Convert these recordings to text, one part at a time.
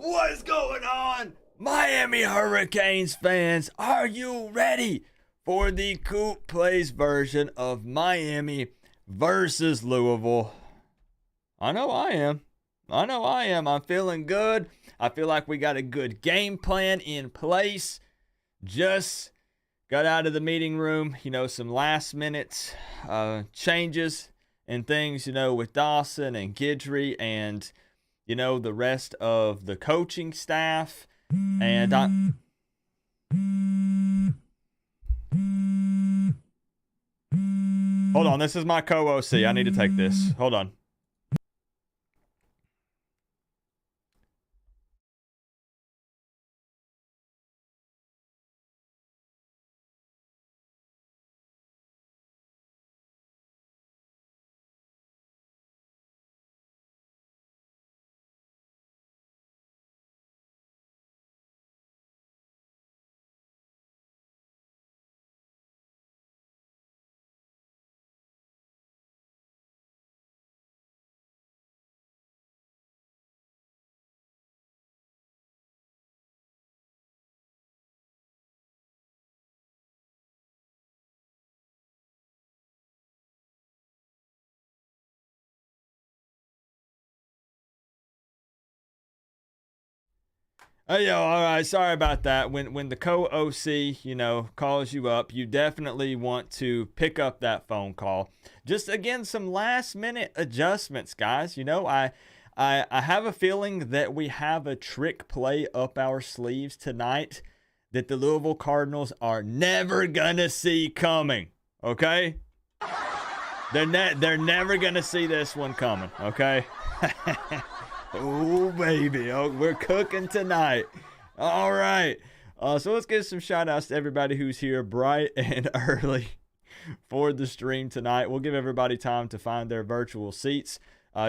What's going on, Miami Hurricanes fans? Are you ready for the Coop Plays version of Miami versus Louisville? I know I am. I'm feeling good. I feel like we got a good game plan in place. Just got out of the meeting room, some last minute changes and things, with Dawson and Guidry and the rest of the coaching staff. And hold on, this is my co-OC. I need to take this. Hold on. Hey, yo, all right, sorry about that. When the co-OC, calls you up, you definitely want to pick up that phone call. Just, again, some last-minute adjustments, guys. I have a feeling that we have a trick play up our sleeves tonight that the Louisville Cardinals are never going to see coming, okay? They're never going to see this one coming, okay? Oh, baby. Oh, we're cooking tonight. All right. So let's give some shout outs to everybody who's here bright and early for the stream tonight. We'll give everybody time to find their virtual seats.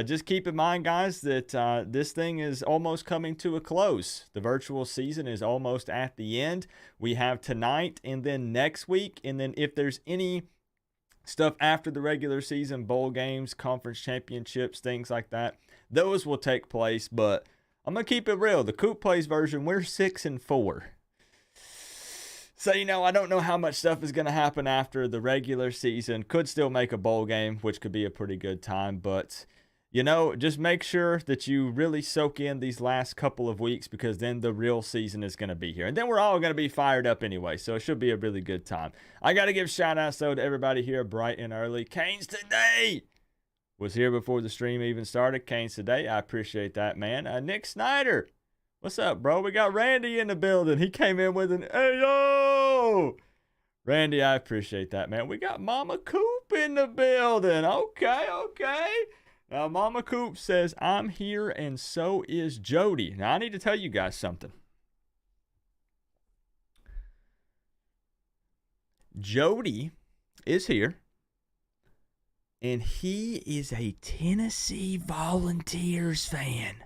Just keep in mind, guys, that this thing is almost coming to a close. The virtual season is almost at the end. We have tonight and then next week. And then if there's any stuff after the regular season, bowl games, conference championships, things like that, those will take place. But I'm going to keep it real. The Coop Plays version, we're 6-4. So, I don't know how much stuff is going to happen after the regular season. Could still make a bowl game, which could be a pretty good time. But, just make sure that you really soak in these last couple of weeks, because then the real season is going to be here. And then we're all going to be fired up anyway. So it should be a really good time. I got to give shout outs, though, to everybody here bright and early. Canes Today was here before the stream even started. Canes Today, I appreciate that, man. Nick Snyder, what's up, bro? We got Randy in the building. He came in with an Ayo! Randy, I appreciate that, man. We got Mama Coop in the building. Okay. Now, Mama Coop says, I'm here and so is Jody. Now, I need to tell you guys something. Jody is here, and he is a Tennessee Volunteers fan.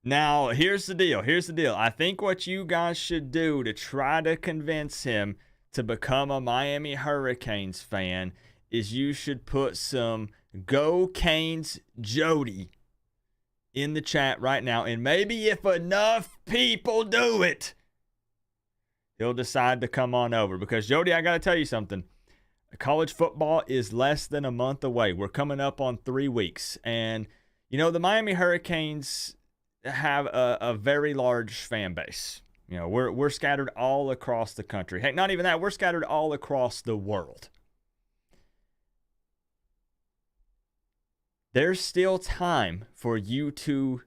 Now, here's the deal. I think what you guys should do to try to convince him to become a Miami Hurricanes fan is you should put some Go Canes Jody in the chat right now. And maybe if enough people do it, he'll decide to come on over. Because, Jody, I got to tell you something. College football is less than a month away. We're coming up on 3 weeks. And, the Miami Hurricanes have a very large fan base. We're scattered all across the country. Heck, not even that. We're scattered all across the world. There's still time for you to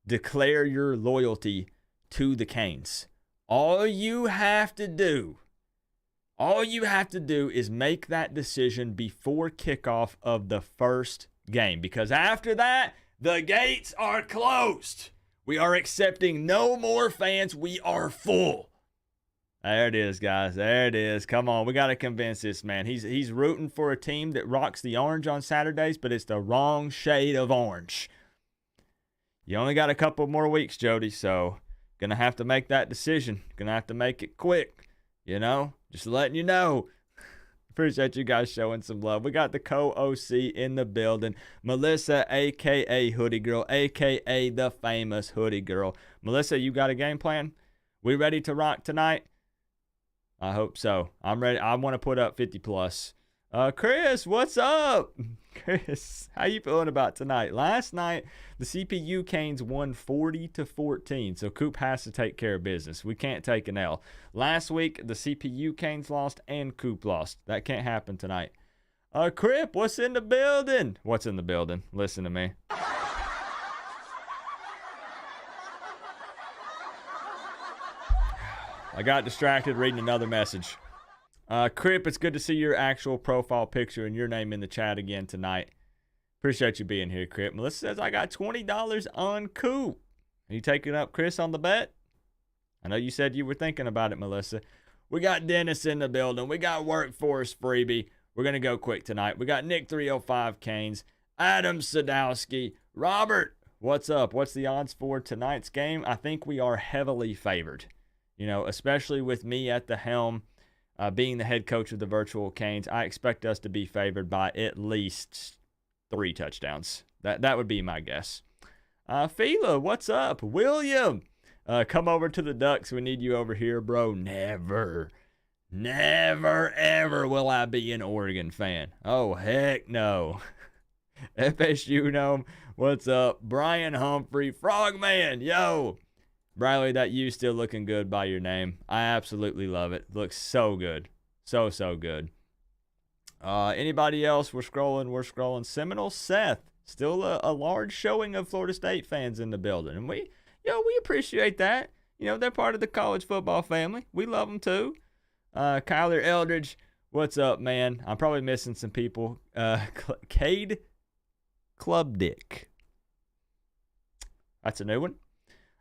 declare your loyalty to the Canes. All you have to do is make that decision before kickoff of the first game. Because after that, the gates are closed. We are accepting no more fans. We are full. There it is, guys. There it is. Come on. We got to convince this man. He's rooting for a team that rocks the orange on Saturdays, but it's the wrong shade of orange. You only got a couple more weeks, Jody, so going to have to make that decision. Going to have to make it quick. Just letting you know. Appreciate you guys showing some love. We got the co-OC in the building. Melissa, a.k.a. Hoodie Girl, a.k.a. the famous Hoodie Girl. Melissa, you got a game plan? We ready to rock tonight? I hope so. I'm ready. I want to put up 50 plus. Chris, what's up? Chris, how you feeling about tonight? Last night, the CPU Canes won 40-14, so Coop has to take care of business. We can't take an L. Last week, the CPU Canes lost and Coop lost. That can't happen tonight. Crip, what's in the building? What's in the building? Listen to me. I got distracted reading another message. Crip, it's good to see your actual profile picture and your name in the chat again tonight. Appreciate you being here, Crip. Melissa says, I got $20 on Coop. Are you taking up Chris on the bet? I know you said you were thinking about it, Melissa. We got Dennis in the building. We got Workforce Freebie. We're going to go quick tonight. We got Nick 305 Canes, Adam Sadowski, Robert. What's up? What's the odds for tonight's game? I think we are heavily favored, especially with me at the helm. Being the head coach of the virtual Canes, I expect us to be favored by at least 3 touchdowns. That would be my guess. Fila, what's up? William, come over to the Ducks. We need you over here, bro. Never, ever will I be an Oregon fan. Oh, heck no. FSU Gnome, what's up? Brian Humphrey, Frogman, yo. Briley, that you still looking good by your name. I absolutely love it. Looks so good. So good. Anybody else? We're scrolling. Seminole Seth. Still a large showing of Florida State fans in the building. And we appreciate that. They're part of the college football family. We love them too. Kyler Eldridge, what's up, man? I'm probably missing some people. Cade Club Dick. That's a new one.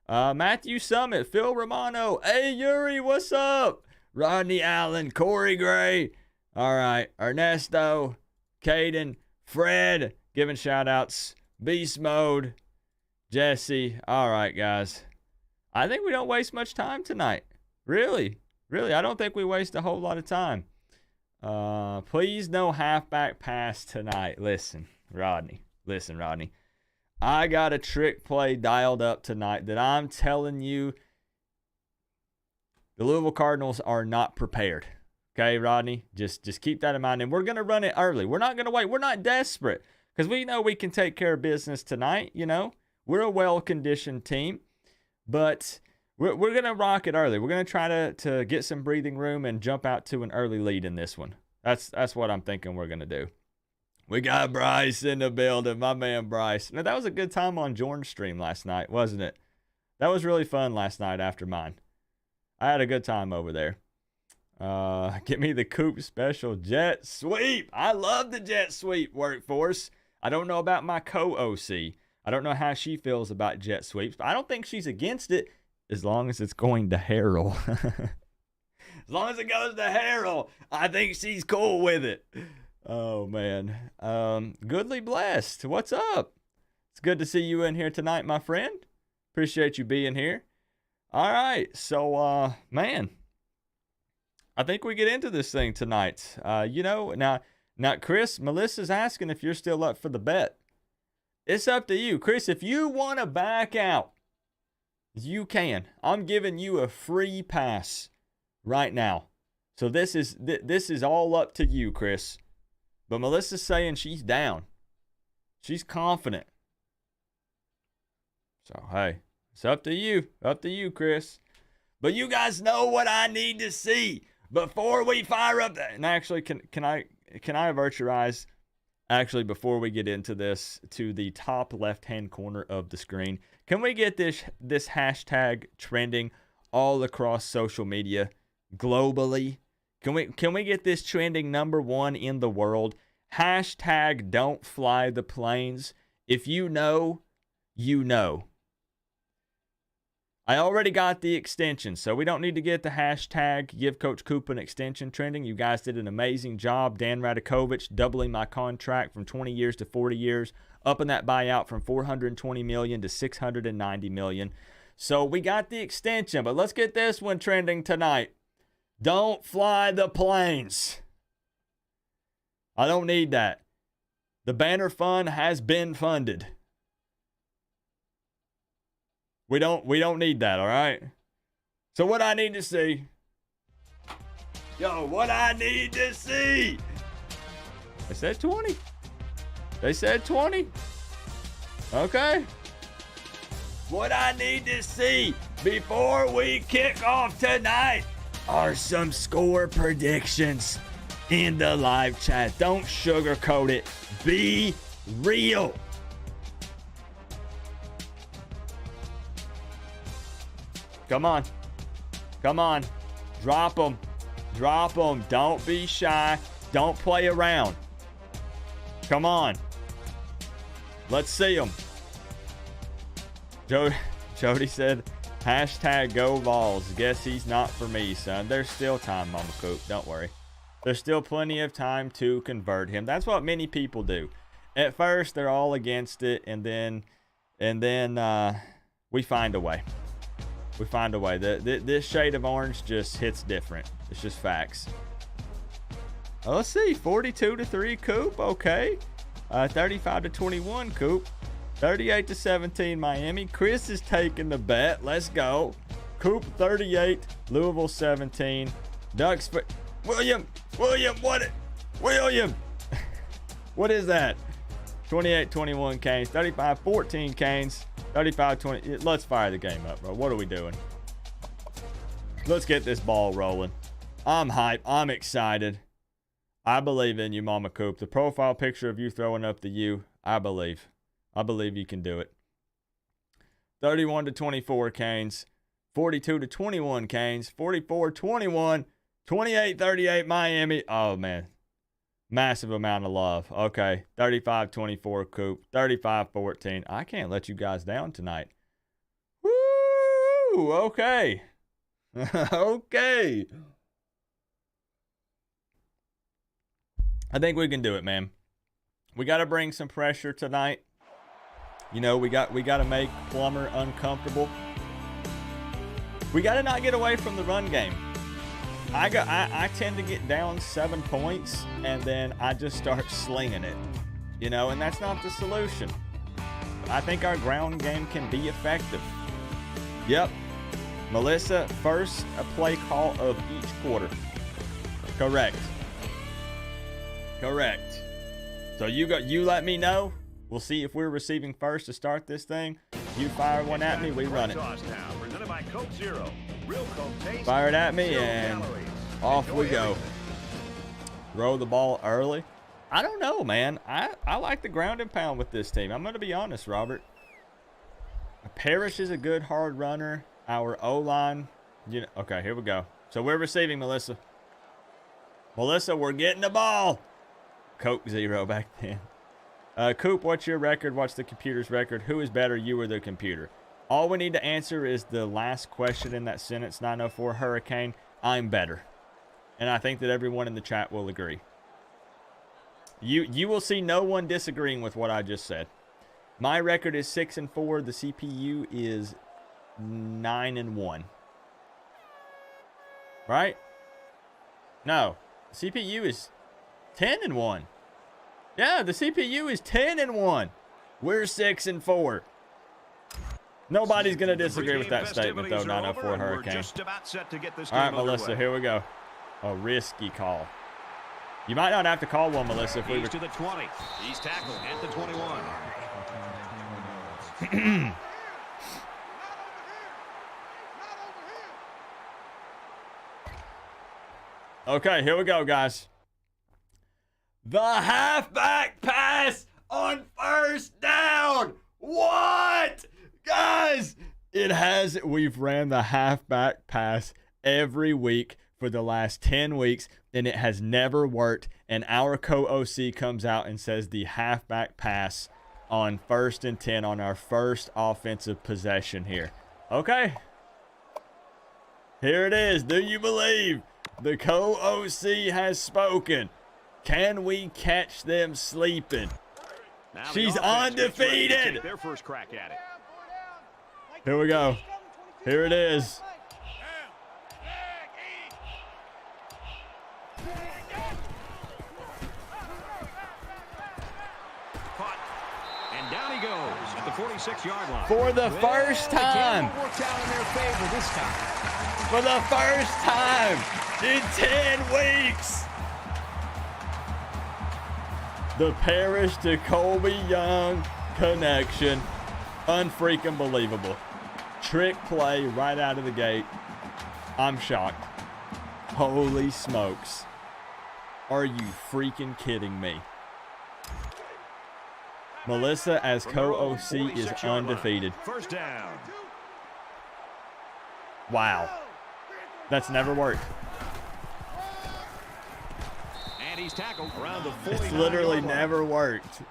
Matthew Summit, Phil Romano, hey Yuri, what's up? Rodney Allen, Corey Gray, all right, Ernesto, Caden, Fred, giving shout outs, Beast Mode, Jesse. All right, guys, I think we don't waste much time tonight. Really, I don't think we waste a whole lot of time. Please no halfback pass tonight. Listen, Rodney. I got a trick play dialed up tonight that I'm telling you the Louisville Cardinals are not prepared. Okay, Rodney? Just keep that in mind. And we're going to run it early. We're not going to wait. We're not desperate because we know we can take care of business tonight. We're a well-conditioned team, but we're going to rock it early. We're going to try to get some breathing room and jump out to an early lead in this one. That's what I'm thinking we're going to do. We got Bryce in the building, my man Bryce. Now, that was a good time on Jordan's stream last night, wasn't it? That was really fun last night after mine. I had a good time over there. Get me the Coop special jet sweep. I love the jet sweep, Workforce. I don't know about my co-OC. I don't know how she feels about jet sweeps, but I don't think she's against it as long as it's going to Harrell. As long as it goes to Harrell, I think she's cool with it. Oh, man. Goodly blessed. What's up? It's good to see you in here tonight, my friend. Appreciate you being here. All right. So, man, I think we get into this thing tonight. Now, Chris, Melissa's asking if you're still up for the bet. It's up to you. Chris, if you want to back out, you can. I'm giving you a free pass right now. So this is all up to you, Chris. But Melissa's saying she's down. She's confident. So, hey, it's up to you. Up to you, Chris. But you guys know what I need to see before we fire up that. And actually, can I avert your eyes, actually, before we get into this, to the top left-hand corner of the screen? Can we get this hashtag trending all across social media globally? Can we get this trending #1 in the world? Hashtag don't fly the planes. If you know, you know. I already got the extension, so we don't need to get the hashtag give Coach Coop an extension trending. You guys did an amazing job. Dan Radakovich doubling my contract from 20 years to 40 years, upping that buyout from $420 million to $690 million. So we got the extension, but let's get this one trending tonight. Don't fly the planes. I don't need that. The banner fund has been funded. We don't need that, all right? So what I need to see. Yo, what I need to see. They said 20. They said 20. Okay. What I need to see before we kick off tonight are some score predictions in the live chat. Don't sugarcoat it. Be real. Come on. Come on. Drop them. Drop them. Don't be shy. Don't play around. Come on. Let's see them. Jody said, hashtag go balls. Guess he's not for me, son. There's still time, Mama Coop. Don't worry. There's still plenty of time to convert him. That's what many people do. At first, they're all against it, and then we find a way. We find a way. This shade of orange just hits different. It's just facts. Let's see. 42-3 Coop. Okay. 35-21 Coop. 38-17 Miami. Chris is taking the bet. Let's go. Coop 38. Louisville 17. Ducks. William. William. What is that? 28-21 Canes. 35-14 Canes. 35-20. Let's fire the game up, bro. What are we doing? Let's get this ball rolling. I'm hyped. I'm excited. I believe in you, Mama Coop. The profile picture of you throwing up the U. I believe you can do it. 31-24 Canes. 42-21 Canes. 44-21. 28-38 Miami. Oh, man. Massive amount of love. Okay. 35-24 Coop. 35-14. I can't let you guys down tonight. Woo! Okay. Okay. I think we can do it, man. We got to bring some pressure tonight. You know, we got to make Plummer uncomfortable. We got to not get away from the run game. I tend to get down 7 points, and then I just start slinging it. You know, and that's not the solution. I think our ground game can be effective. Yep. Melissa, first a play call of each quarter. Correct. Correct. So you let me know. We'll see if we're receiving first to start this thing. You fire one at me, we run it. Fire it at me, and off we go. Throw the ball early. I don't know, man. I like the ground and pound with this team. I'm going to be honest, Robert. Parrish is a good hard runner. Our O-line. You know, okay, here we go. So we're receiving, Melissa. Melissa, we're getting the ball. Coke 0 back then. Coop, what's your record? What's the computer's record? Who is better, you or the computer? All we need to answer is the last question in that sentence, 904 Hurricane. I'm better. And I think that everyone in the chat will agree. You will see no one disagreeing with what I just said. My record is 6-4. The CPU is 9-1. Right? No. The CPU is 10-1. Yeah, the CPU is 10-1. We're 6-4. Nobody's going to disagree with that statement, though, 904 Hurricane. All right, Melissa, here we go. A risky call. You might not have to call one, Melissa. If we He's to the 20. He's tackled at the 21. Okay, here we go, guys. The halfback pass on first down. What? Guys, we've ran the halfback pass every week for the last 10 weeks, and it has never worked. And our co-OC comes out and says the halfback pass on 1st and 10 on our first offensive possession here. Okay. Here it is. Do you believe? The co-OC has spoken. Can we catch them sleeping? She's undefeated. Their first crack at it. Here we go. Here it is. he goes at the 46-yard line. For the first time. The worked out in their favor this time. For the first time in 10 weeks. The Parrish to Colby Young connection. Unfreaking believable. Trick play right out of the gate. I'm shocked. Holy smokes. Are you freaking kidding me? Melissa as co-OC is undefeated. First down. Wow. That's never worked. And he's tackled around the 49-yard It's literally line. never worked.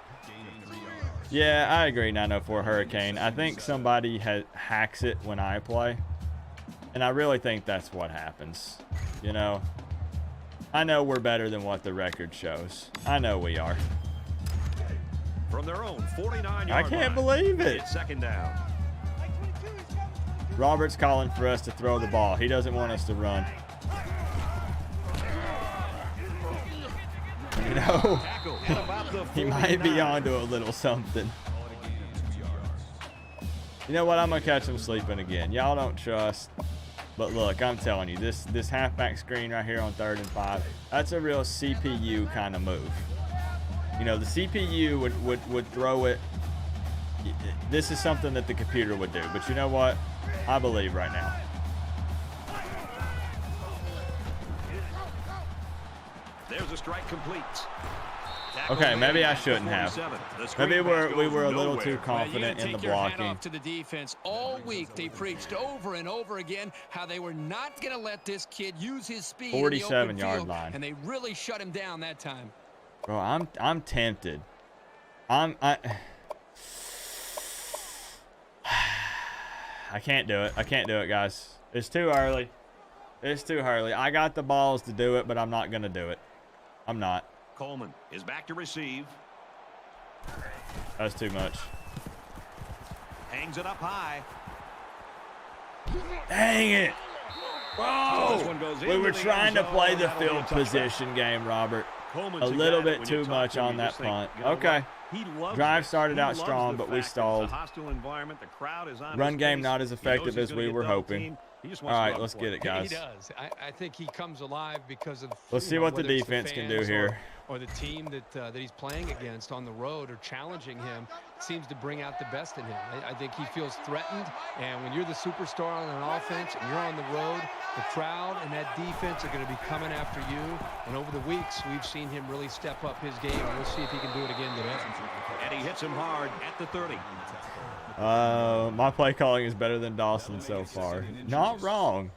Yeah, I agree, 904 Hurricane. I think somebody hacks it when I play. And I really think that's what happens. You know? I know we're better than what the record shows. I know we are. From their own 49-yard line. I can't believe it. It's second down. Robert's calling for us to throw the ball. He doesn't want us to run. You know, Tackle at about the he might be 49. onto a little something. You know what? I'm going to catch him sleeping again. Y'all don't trust. But look, I'm telling you, this halfback screen right here on 3rd and 5, that's a real CPU kind of move. You know, the CPU would throw it. This is something that the computer would do. But you know what? I believe right now. There's a strike complete. Okay, maybe I shouldn't have. Maybe we were a little too Well, you confident gotta in the take your hat blocking. off to the defense. All week they preached over and over again how they were not going to let this kid use his speed in the open 47-yard field, line. and they really shut him down that time. Bro, I'm tempted. I can't do it. I can't do it, guys. It's too early. It's too early. I got the balls to do it, but I'm not going to do it. I'm not. Coleman is back to receive. That's too much. Hangs it up high. Dang it. Oh, this Bro, one goes we into were the trying end to zone. play the That'll be a field touchback. position game, Robert. Coleman's A a little guy that bit when too you talk much to him, on you that just think, punt. you know Okay. what? He loves Drive it. started He out loves strong, the but we fact that stalled. it's a hostile environment. The crowd is on Run his game face. not as He knows effective he's as gonna we get were double hoping. teamed. He just All wants to right, go up let's for get it, guys. He does. I think he comes alive because of. Let's see what the whether it's defense can do fans here. Or the team that he's playing against on the road or challenging him seems to bring out the best in him. I think he feels threatened, and when you're the superstar on an offense and you're on the road, the crowd and that defense are going to be coming after you. And over the weeks, we've seen him really step up his game, and we'll see if he can do it again today. And he hits him hard at the 30. My play calling is better than Dawson so far. Not wrong.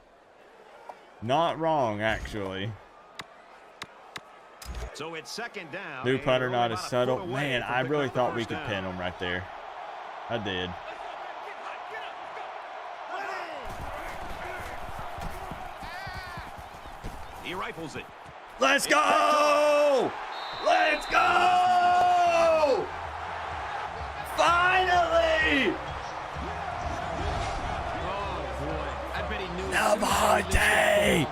Not wrong, actually. So it's second down. New and punter we're not only as about a subtle. foot away Man, from I picking really up the thought we first could down. pin him right there. I did. He rifles it. Let's go! Let's go! Finally! Navate!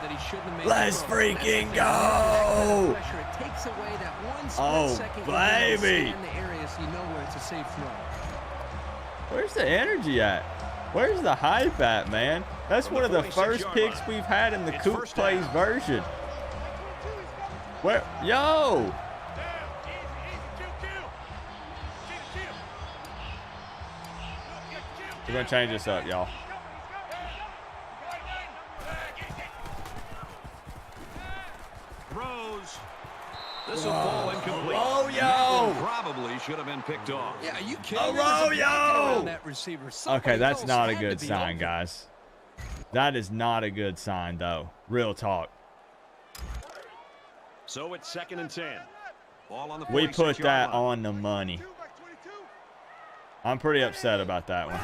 Let's freaking go! Oh, baby! Where's the energy at? Where's the hype at, man? That's one of the first picks we've had in the Coop Plays version. Where? Yo! We're gonna change this up, y'all. Throws. This will fall incomplete. Oh, That one yo! probably should have been picked off. Yeah, are you kidding? Oh, me? There's a blanket yo! around that receiver. Okay, Somebody that's else not a had to good be sign, open. guys. That is not a good sign, though. Real talk. So it's second and 10. Ball on the We put 46-yard that line. on the money. I'm pretty upset about that one.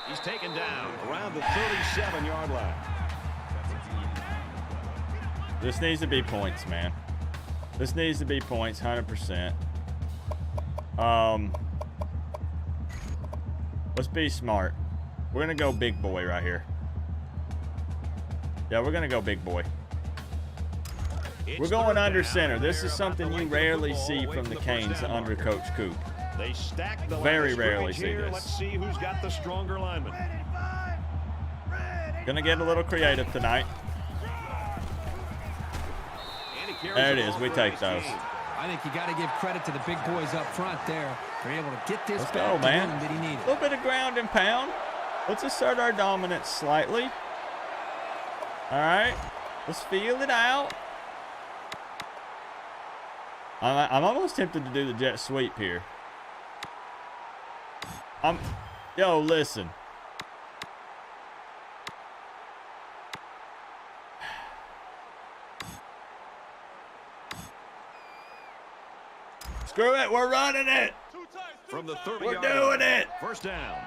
He's taken down around the 37-yard line. This needs to be points, man. This needs to be points, 100%. Let's be smart. We're gonna go big boy right here. Yeah, we're gonna go big boy. We're going under center. This is something you rarely see from the Canes under Coach Coop. They stack the Very rarely see here. this. Let's see who's got the stronger lineman. Gonna get a little creative tonight. There it is. We take those. I think you got to give credit to the big boys up front there. They're able to get this Let's back go, to man. him that he needed. A little bit of ground and pound. Let's assert our dominance slightly. All right. Let's feel it out. I'm almost tempted to do the jet sweep here. Yo, listen. Screw it, we're running it. From the 30 We're doing it. First down.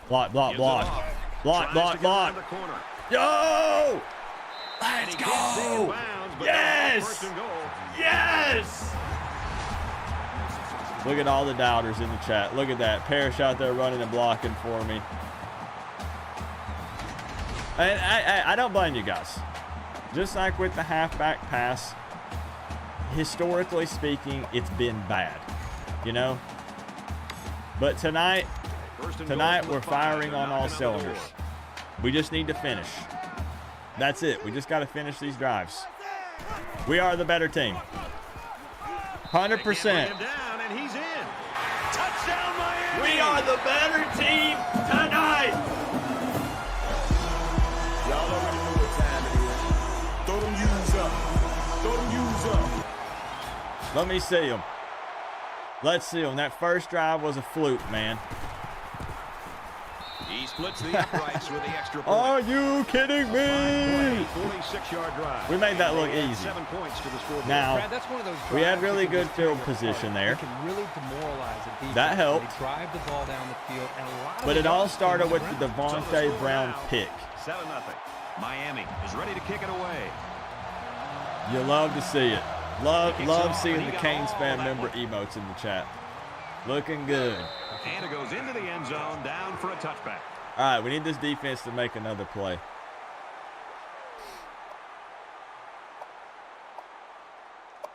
Block, block, block. Block, block, block. Yo! Let's go! Yes! Yes! Look at all the doubters in the chat. Look at that. Parrish out there running and blocking for me. And I don't blame you guys. Just like with the halfback pass, historically speaking, it's been bad, you know? But tonight we're firing on all cylinders. We just need to finish. That's it. We just got to finish these drives. We are the better team. 100%. We are the better team tonight. Y'all already know what time it is. Throw them U's up. Throw them U's up. Let me see them. Let's see them. That first drive was a fluke, man. He splits the uprights with the extra point. Are you kidding me? 46-yard drive. We made that look easy. 7 points to the scoreboard. Now, Brad, that's one of those we had drives really that can good just tear field you apart. position there. It can really demoralize a defense. That helped. They drive the ball down the field, and a lot of But it the all yards came started on with ground. the Devontae Brown pick. 7-0. Miami is ready to kick it away. You love to see it. Love seeing the Canes fan member emotes in the chat. Looking good. And it goes into the end zone, down for a touchback. All right, we need this defense to make another play.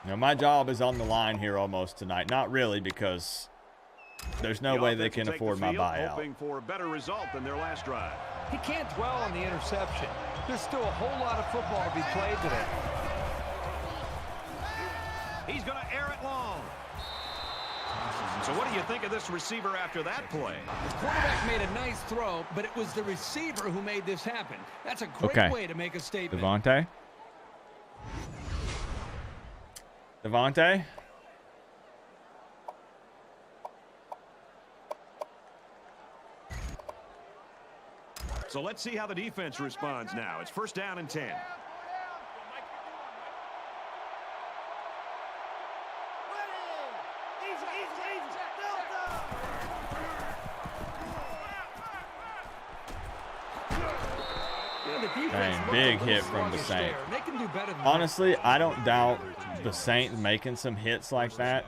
Now, my job is on the line here almost tonight. Not really, because there's no way they can afford my buyout. Hoping for a better result than their last drive. He can't dwell on the interception. There's still a whole lot of football to be played today. He's going to air it long. So what do you think of this receiver after that play? The quarterback made a nice throw, but it was the receiver who made this happen. That's a great way to make a statement. Devontae. Devontae. So let's see how the defense responds now. It's first down and 10. Dang, big hit from the Saint. Honestly, I don't doubt the Saints making some hits like that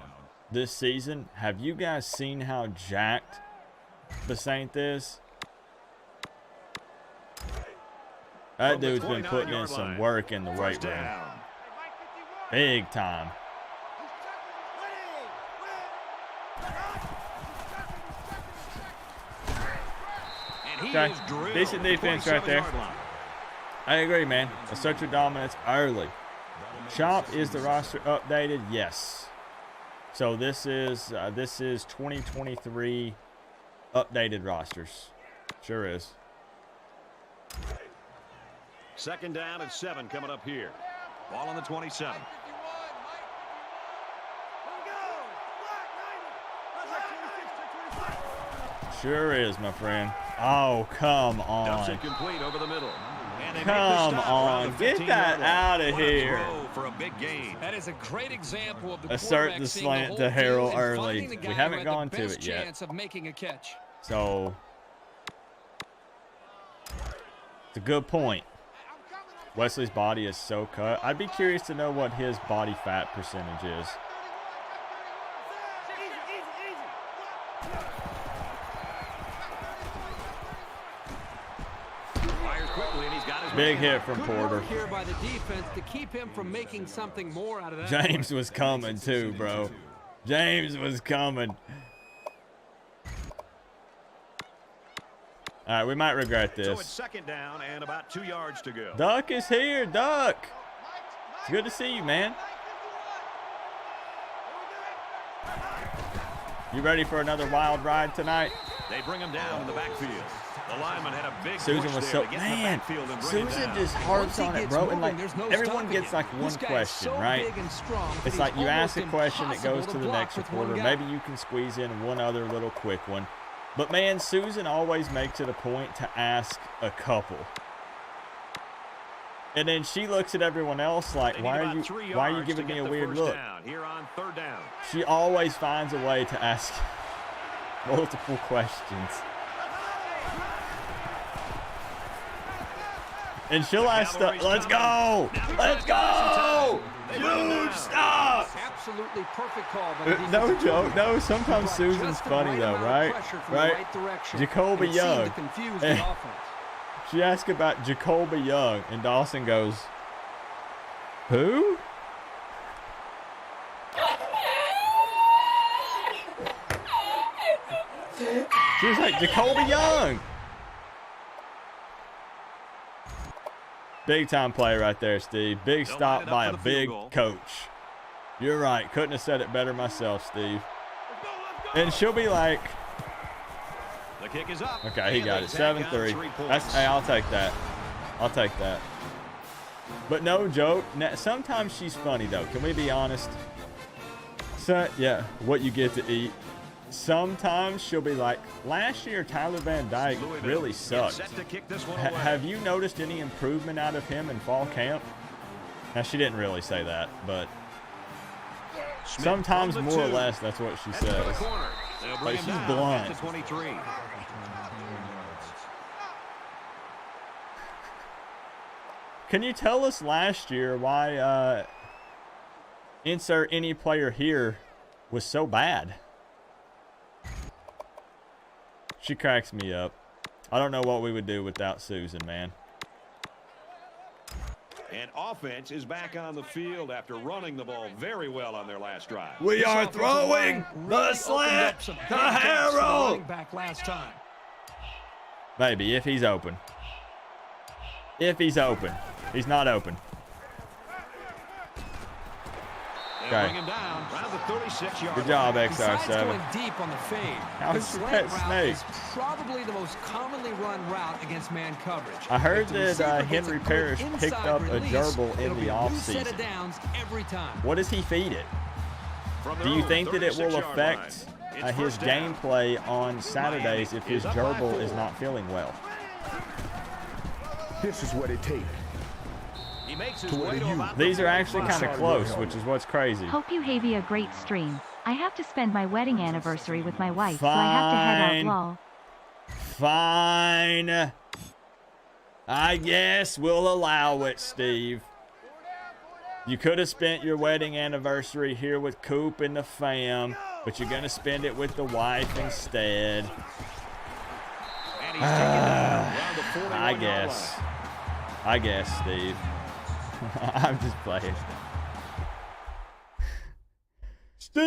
this season. Have you guys seen how jacked the Saint is? That dude's been putting in some work in the weight room. Big time. Okay, decent defense right there. I agree, man. Assert your dominance early. Chop, is the roster updated? Yes. So this is 2023 updated rosters. Sure is. Second down and 7 coming up here. Ball on the 27. Sure is, my friend. Oh, come on. Complete over the middle. Come on. Get that out of here. For a big gain. That is a great example of the Assert the slant to Harrell early. We haven't gone to it yet. Chance of making a catch. So it's a good point. Wesley's body is so cut. I'd be curious to know what his body fat percentage is. quickly, and he's got his Big man. hit from Good Porter. work here by the defense to keep him from making something more out of that. James was coming too, bro. James was coming. All right, we might regret So it's this. second down and about 2 yards to go. Duck is here, Duck. It's good to see you, man. You ready for another wild ride tonight? They bring him down in the backfield. The lineman had a big Susan push was there so to get in the man. backfield and bring him Susan down. just harps Once he on it, gets bro. And moving, like there's no everyone stopping gets him. like one This guy is question, so right? big and strong that It's he's like you ask a almost question, it goes to impossible the block next with one reporter. guy. Maybe you can squeeze in one other little quick one. But man, Susan always makes it a point to ask a couple. And then she looks at everyone else like, They need why about are 3 you yards giving to me get a the weird first look? down. Here on third down. She always finds a way to ask multiple questions. And she'll ask stuff. Let's go! Let's go! Huge stop! Absolutely perfect call by the No defensive joke. coordinator. No, He sometimes brought Susan's just the funny right though, amount of right? pressure from the Right? right direction, Jacoby and it seemed Young. to confuse the offense. She asked about Jacoby Young, and Dawson goes, "Who?" She was like, "Jacoby Young." Big time play right there, Steve. Big They'll line stop it up by for a the field big goal. coach. You're right. Couldn't have said it better myself, Steve. And she'll be like, The kick is up. okay, he And got they it. tag on 7-3. 3 points. That's, hey, I'll take that. I'll take that. But no joke. Sometimes she's funny though. Can we be honest? So yeah, what you get to eat. Sometimes she'll be like, last year Tyler Van Dyke Louisville really gets sucked. set to kick this one away. Have you noticed any improvement out of him in fall camp? Now she didn't really say that, but Smith sometimes from the more or 2. less that's what she Heads to the says. corner. They'll bring Like, him she's down blunt. at the 23. Can you tell us last year why insert any player here was so bad? She cracks me up. I don't know what we would do without Susan, man. And offense is back on the field after running the ball very well on their last drive. We This are offensive throwing line the really slant opened up some to big gaps for the Harrell. running back last time. Maybe, if he's open. If he's open. He's not open. They'll Okay. bring him down around the 36-yard Good job, line. Besides XR7. going deep on the fade, How's his that slant route snake? is probably the most commonly run route against man coverage. I heard If the that receiver gets Henry a good Parrish picked inside up a release, gerbil in it'll the be a new set offseason. of downs every time. What does he feed it? From their Do you own think that it will 36-yard affect line. It's his first down. gameplay on Saturdays if his is up by gerbil is 4. not feeling well? This is what it takes. He makes his To what way do to you- about These the are actually 45. kind of close, which is what's crazy. Hope you have a great stream. I have to spend my wedding anniversary with my wife, so I have to head Fine. out. Lol. Fine. I guess we'll allow it, Steve. You could have spent your wedding anniversary here with Coop and the fam, but you're going to spend it with the wife instead. And he's taken down around the 41-yard I guess. line. I guess, Steve. I'm just playing. Steve!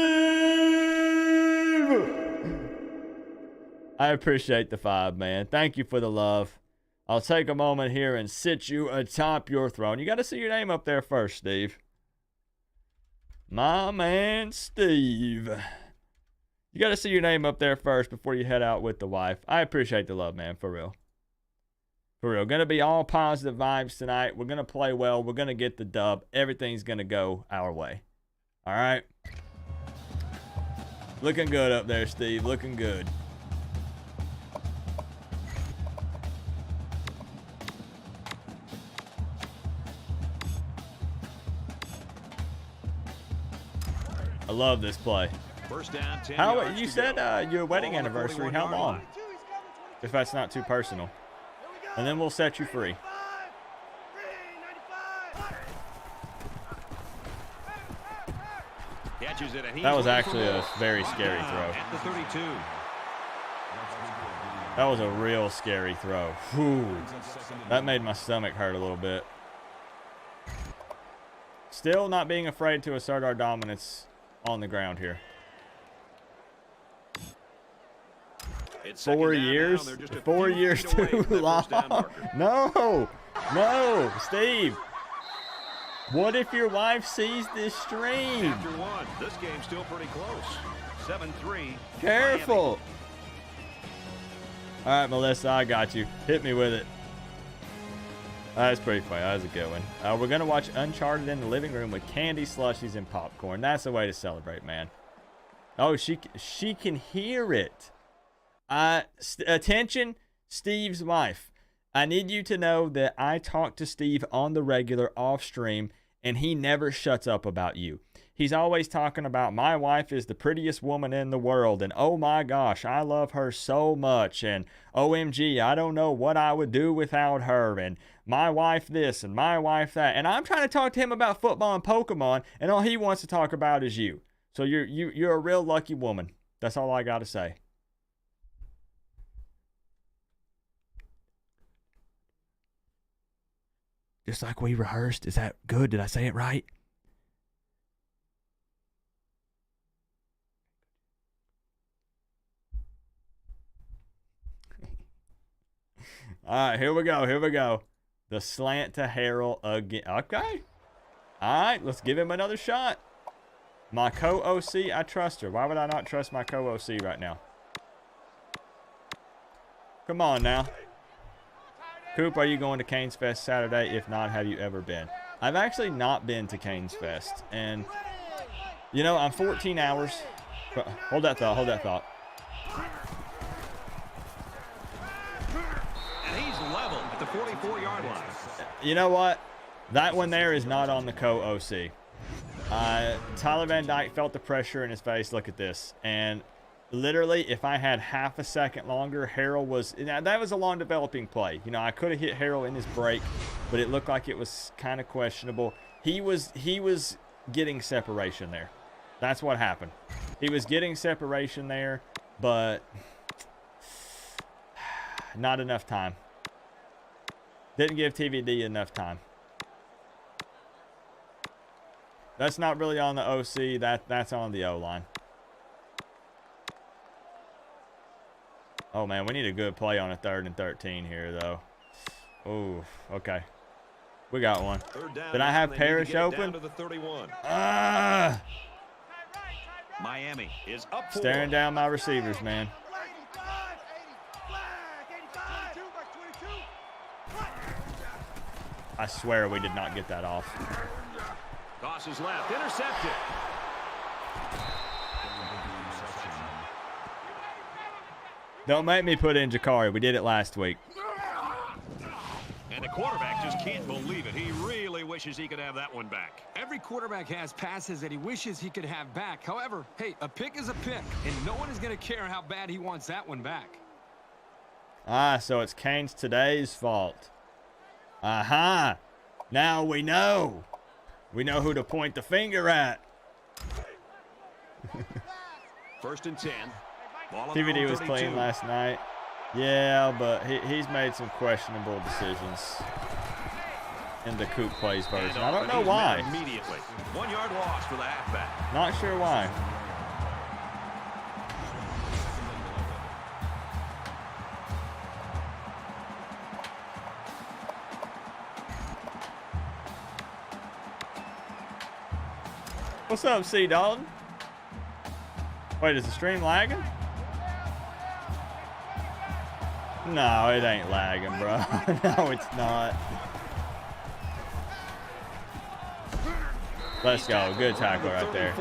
I appreciate the 5, man. Thank you for the love. I'll take a moment here and sit you atop your throne. You got to see your name up there first, Steve. My man, Steve. You got to see your name up there first before you head out with the wife. I appreciate the love, man, for real. For real. Going to be all positive vibes tonight. We're going to play well. We're going to get the dub. Everything's going to go our way. All right? Looking good up there, Steve. Looking good. I love this play. First down, 10 How yards you to said go. your wedding Ball on the anniversary? How 41-yard long? line. If that's not too personal. And then we'll set you free. Catches it, and he's That was looking for actually a more. very Brought scary down throw. At the 32. That was a real scary throw. Whew. That made my stomach hurt a little bit. Still not being afraid to assert our dominance on the ground here. It's 4 second down years? now. They're just a 4 few years feet away too from that long. first down marker. No. No, Steve. What if your wife sees this stream? After one, this game's still pretty close. 7-3. Careful. All right, Melissa, I got you. Hit me with it. That's pretty funny. That was a good one. We're going to watch Uncharted in the living room with candy, slushies, and popcorn. That's the way to celebrate, man. Oh, she can hear it. Attention, Steve's wife. I need you to know that I talk to Steve on the regular off stream, and he never shuts up about you. He's always talking about my wife is the prettiest woman in the world, and oh my gosh, I love her so much, and OMG, I don't know what I would do without her, and my wife this and my wife that. And I'm trying to talk to him about football and Pokemon, and all he wants to talk about is you. So you're a real lucky woman. That's all I got to say. Just like we rehearsed. Is that good? Did I say it right? All right, here we go. Here we go. The slant to Harrell again. Okay. All right, let's give him another shot. My co-OC, I trust her. Why would I not trust my co-OC right now? Come on now. Coop, are you going to Canes Fest Saturday? If not, have you ever been? I've actually not been to Canes Fest. And, you know, I'm 14 hours. Hold that thought. Hold that thought. And he's level at the 44-yard line. You know what? That one there is not on the co-OC. Tyler Van Dyke felt the pressure in his face. Look at this. And literally, if I had half a second longer, Harrell was... Now, that was a long developing play. You know, I could have hit Harrell in his break, but it looked like it was kind of questionable. He was getting separation there. That's what happened. He was getting separation there, but not enough time. Didn't give TVD enough time. That's not really on the OC. That's on the O-line. Oh, man, we need a good play on a 3rd and 13 here, though. Ooh, okay. We got one. Did I have Parrish open? Miami is up 4. Staring down my receivers, man. I swear we did not get that off. Tosses left, intercepted. Don't make me put in Jakari. We did it last week. And the quarterback just can't believe it. He really wishes he could have that one back. Every quarterback has passes that he wishes he could have back. However, hey, a pick is a pick, and no one is going to care how bad he wants that one back. Ah, so it's Canes today's fault. Aha! Now we know. We know who to point the finger at. 1st and 10. TVD was clean last night. Yeah, but he's made some questionable decisions in the Coop plays version. I don't know why. Immediately. 1-yard loss for the halfback. Not sure why. What's up, C. Dalton? Wait, is the stream lagging? No, it ain't lagging, bro. No, it's not. Let's go. Good tackle right there.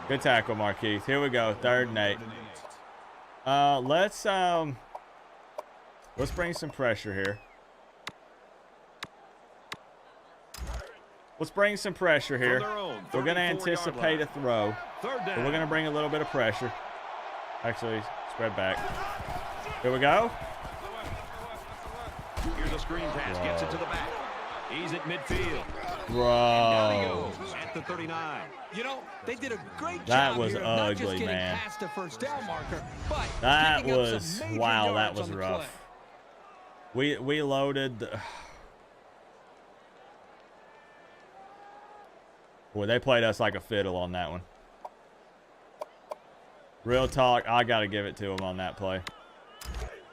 Good tackle, Marquise. Here we go. 3rd and 8. Let's bring some pressure here. Let's bring some pressure here. We're going to anticipate a throw, but we're going to bring a little bit of pressure. Actually, spread back. Here we go. Here's a screen pass, gets it to the back. He's at midfield. Bro. At the 39. You know, they did a great That job was here, not just ugly, getting man. past the first down marker, but That picking up some was, major wow, that yards was on the rough. play. We loaded. Boy, they played us like a fiddle on that one. Real talk, I got to give it to them on that play.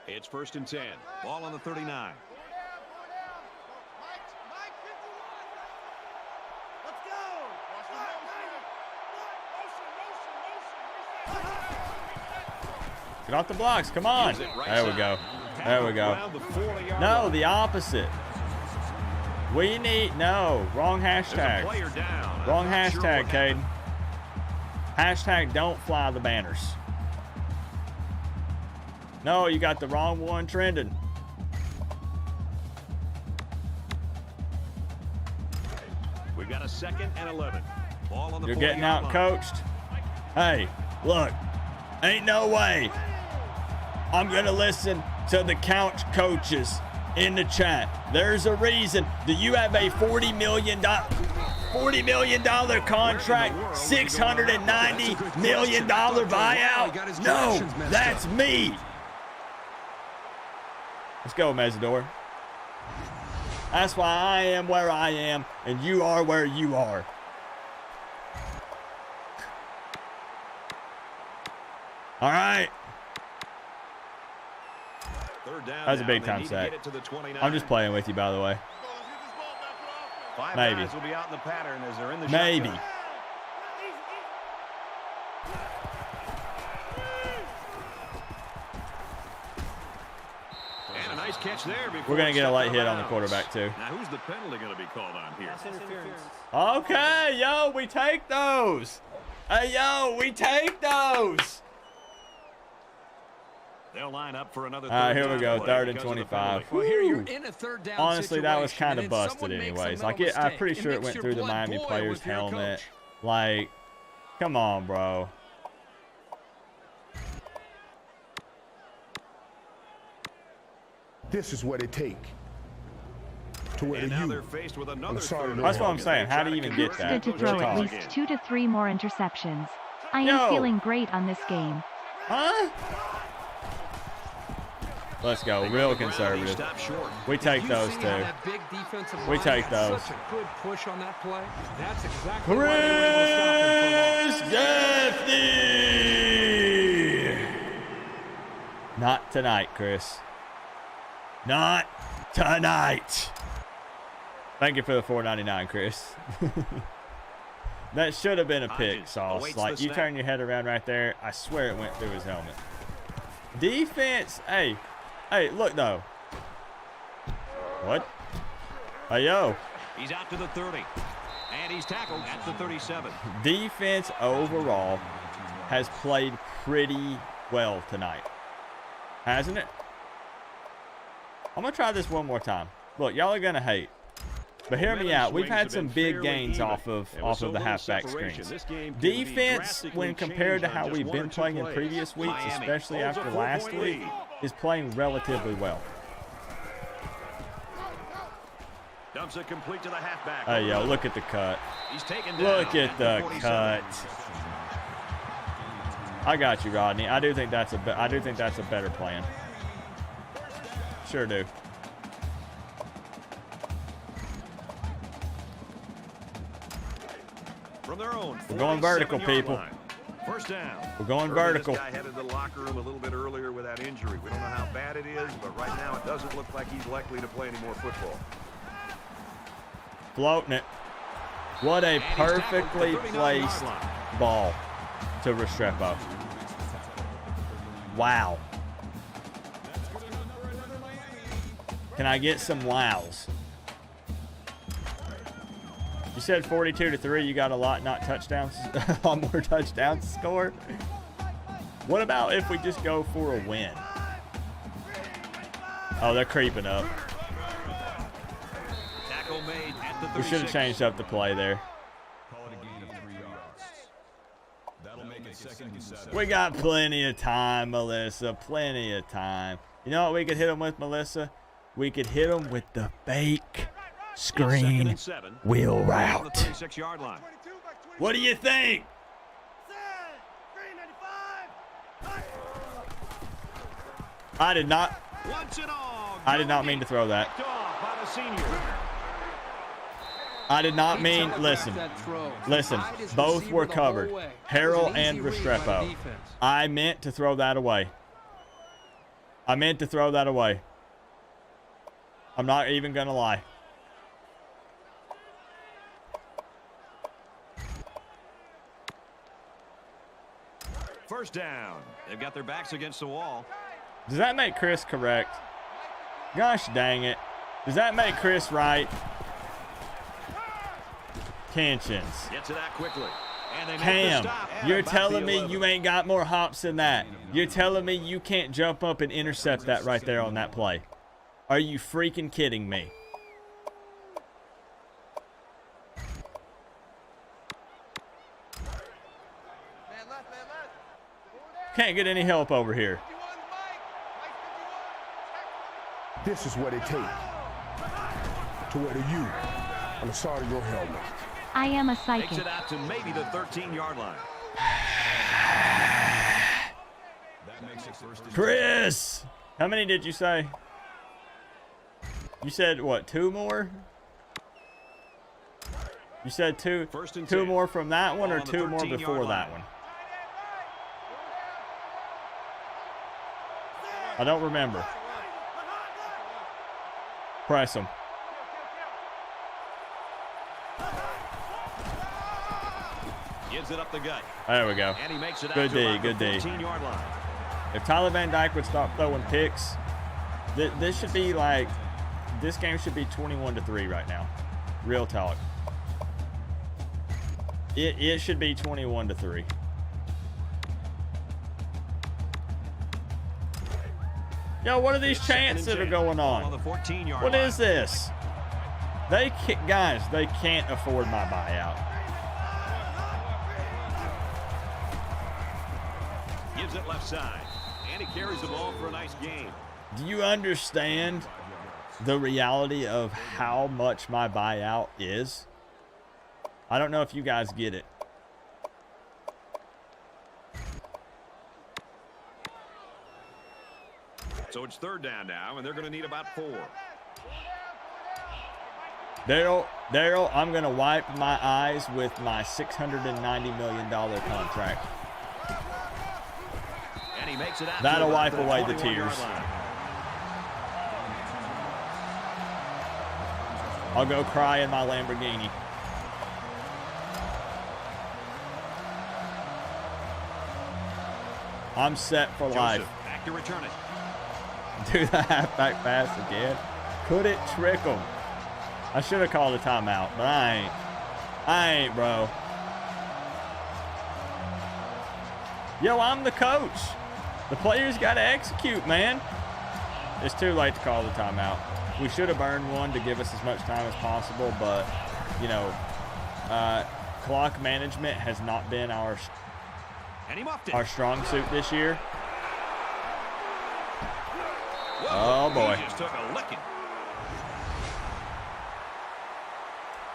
It's 1st and 10. Ball on the 39. Get off the blocks, come on. There we go. There we go. No, the opposite. We need, no, wrong hashtag. Wrong hashtag, Caden. Hashtag don't fly the banners. No, you got the wrong one trending. We've got a 2nd and 11. Ball on the You're getting out line. coached. Hey, look, ain't no way I'm going to listen to the couch coaches in the chat. There's a reason. Do you have a $40 million contract, $690 million buyout? No, that's me. Let's go, Mesidor. That's why I am where I am, and you are where you are. All right. That was a big time sack. I'm just playing with you, by the way. Maybe. Will be out in the pattern as they're in the Maybe. shotgun. And a nice catch there. We're going to get a light hit on the quarterback, too. Now, who's the penalty going to be called on here? Okay, yo, we take those. Hey, yo, we take those. They'll line up for another. All right, here we go, 3rd and 25. Well, here you're in a 3rd down Honestly, that was kind of situation, and then busted someone makes a anyways. mental Like, I'm mistake. pretty sure it makes went your through the blood Miami boil player's with your helmet. coach. Like, come on, bro. This is what it take to wear And the now U. they're faced with another I'm sorry, third That's what down. I'm saying. How do you even get It's that? good to Real throw at talk. least 2 to 3 more interceptions. I am Yo. feeling great on this game. Huh? Let's go. Real conservative. Stop short. We take You those see two. how that big defensive We line take had those. Such a good push on that play. That's exactly why they were able to stop him for long. Chris Gaffney. Not tonight, Chris. Not tonight. Thank you for the $4.99, Chris. That should have been a pick, Sauce. Like, you turn your head around right there. I swear it went through his helmet. Defense. Hey, look, though. What? Hey, yo. He's out to the 30. And he's tackled at the 37. Defense overall has played pretty well tonight. Hasn't it? I'm going to try this one more time. Look, y'all are going to hate. But hear me out. We've had some big gains off of the halfback screens. Defense, when compared to how we've been playing in previous weeks, especially after last week, is playing relatively well. Dumps it complete to the halfback. Hey, yo, look at the cut. He's taken down Look at the 47. cut. I got you, Rodney. I do think that's a better plan. Sure do. From their own We're going vertical, 47-yard people. line. First down. We're going Earlier, vertical. This guy headed to the locker room a little bit earlier with that injury. We don't know how bad it is, but right now it doesn't look like he's likely to play any more football. Floating it. What a perfectly placed ball to Restrepo. Wow. Can I get some wows? You said 42-3. You got a lot, not touchdowns. A lot more touchdowns to score. What about if we just go for a win? Oh, they're creeping up. Tackle made at the 36. We should have changed up the play there. We got plenty of time, Melissa. Plenty of time. You know what we could hit them with, Melissa? We could hit them with the fake Screen wheel route. 36-yard line. What do you think? I did not mean to throw that. I did not mean, listen, both were covered. Harrell and Restrepo. I meant to throw that away. I'm not even going to lie. First down. They've got their backs against the wall. Does that make Chris correct? Gosh dang it. Does that make Chris right? Tensions. Get to that quickly. And they make the Cam, stop you're about telling the me 11. you ain't got more hops than that. You're telling me you can't jump up and intercept that right there on that play. Are you freaking kidding me? Can't get any help over here. This is what it takes to wear the U on the side of your helmet. I am a Takes psychic. it out to maybe the 13-yard line. Chris! How many did you say? You said, what, 2 more? You said two First and 2 10. more from that one or Ball on the 2 more 13-yard before that line. one? I don't remember. Press them. Gives it up the gut. There we go. And he makes it out Good to D, about good the D. 14-yard line. If Tyler Van Dyke would stop throwing picks, this should be like, this game should be 21-3 right now. Real talk. It should be 21-3. Yo, what are these chants that are going On the on? 14-yard What line. is this? Guys, they can't afford my buyout. Gives it left side. And he carries the ball for a nice gain. Do you understand the reality of how much my buyout is? I don't know if you guys get it. So it's third down now, and they're going to need about 4. Daryl, I'm going to wipe my eyes with my $690 million contract. And he makes it out. That'll to about wipe away the 21-yard tears. line. I'll go cry in my Lamborghini. I'm set for life. Joseph, back to return it. Do the halfback pass again. Could it trick him? I should have called a timeout, but I ain't, bro. Yo, I'm the coach. The players got to execute, man. It's too late to call the timeout. We should have earned one to give us as much time as possible, but, you know, clock management has not been our And he muffed it. strong suit this year. Whoa, Oh, boy. He just took a licking.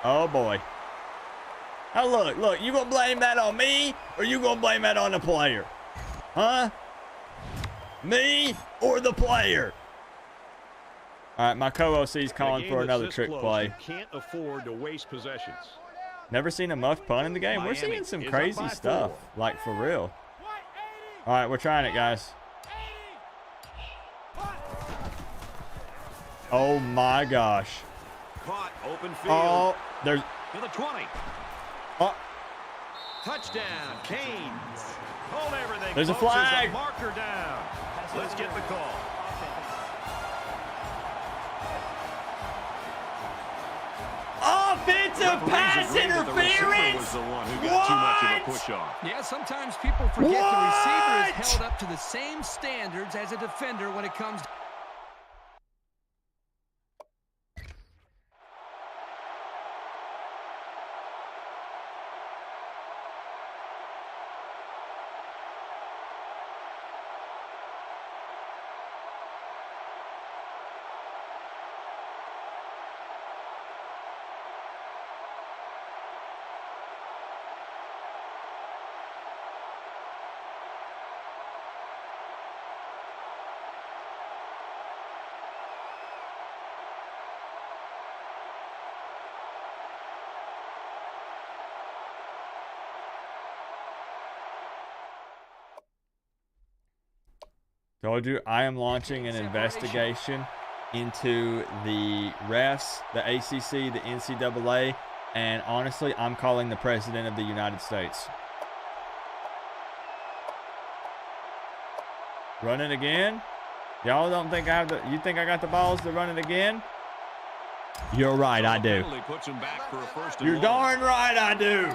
Oh, boy. Now, look, you going to blame that on me, or you going to blame that on the player? Huh? Me or the player? All right, my co-OC's calling for another trick play. You can't afford to waste possessions. Never seen a muff punt in the game. We're Miami seeing some is up crazy by stuff, 4. like for real. All right, we're trying it, guys. Oh, my gosh. Caught, open field. Oh, there's... To the 20. Oh, Touchdown, Canes. Hold everything. There's a folks, as flag. the marker down. Let's get the call. offensive pass Referees agree that the receiver interference. was the one who got too much of a What? push off. Yeah, sometimes people forget the receiver is What? held up to the same standards as a defender when it comes to Told you, I am launching an investigation into the refs, the ACC, the NCAA, and honestly, I'm calling the President of the United States. Run it again? Y'all don't think I have the... You think I got the balls to run it again? You're right, I do. You're darn right, I do.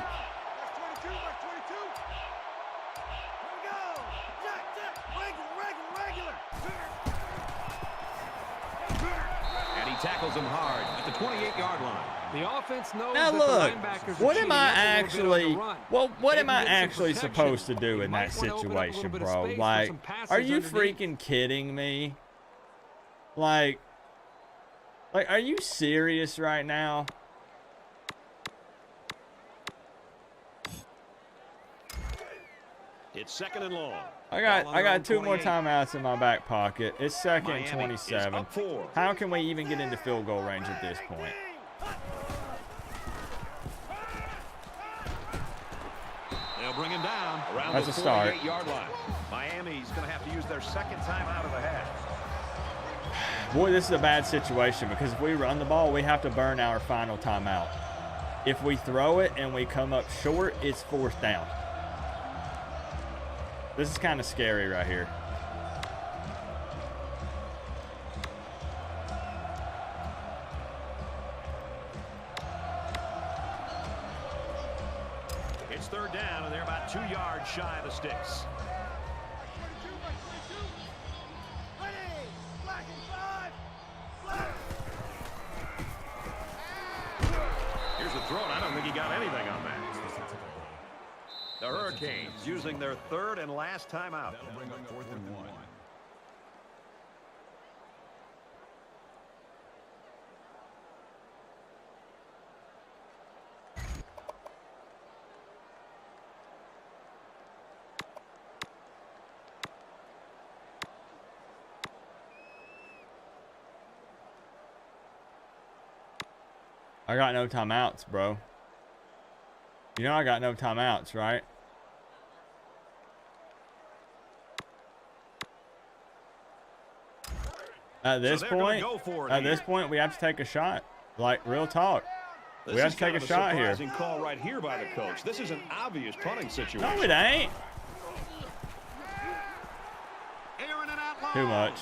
And he tackles him hard at the 28-yard line. The offense knows Now that look, the linebackers what are am I cheating up a little bit on actually... the run. Well, what They am can I get some actually protection. supposed to do You in might that wanna open up a little situation, bit of bro? space for Like, some passes are you underneath. freaking kidding me? Like, are you serious right now? It's second and long. I Ball on their got own 2 more 28. timeouts in my back pocket. It's second and Miami is 27. up 4. How can we even get into field goal range at this point? They'll bring him down around That's the a start. 48-yard line. Miami's going to have to use their second timeout of the half. Boy, this is a bad situation because if we run the ball, we have to burn our final timeout. If we throw it and we come up short, it's 4th down. This is kind of scary right here. It's 3rd down, and they're about 2 yards shy of the sticks. Here's the throw, and I don't think he got anything on that. The Hurricanes using their 3rd and last timeout. That'll bring up 4th and 1. I got no timeouts, bro. You know I got no timeouts, right? At this point, we have to take a shot. Like, real talk. We have to take a shot here. Surprising call right here by the coach. This is an obvious punting situation. No, it ain't. Aaron and out Too long. much.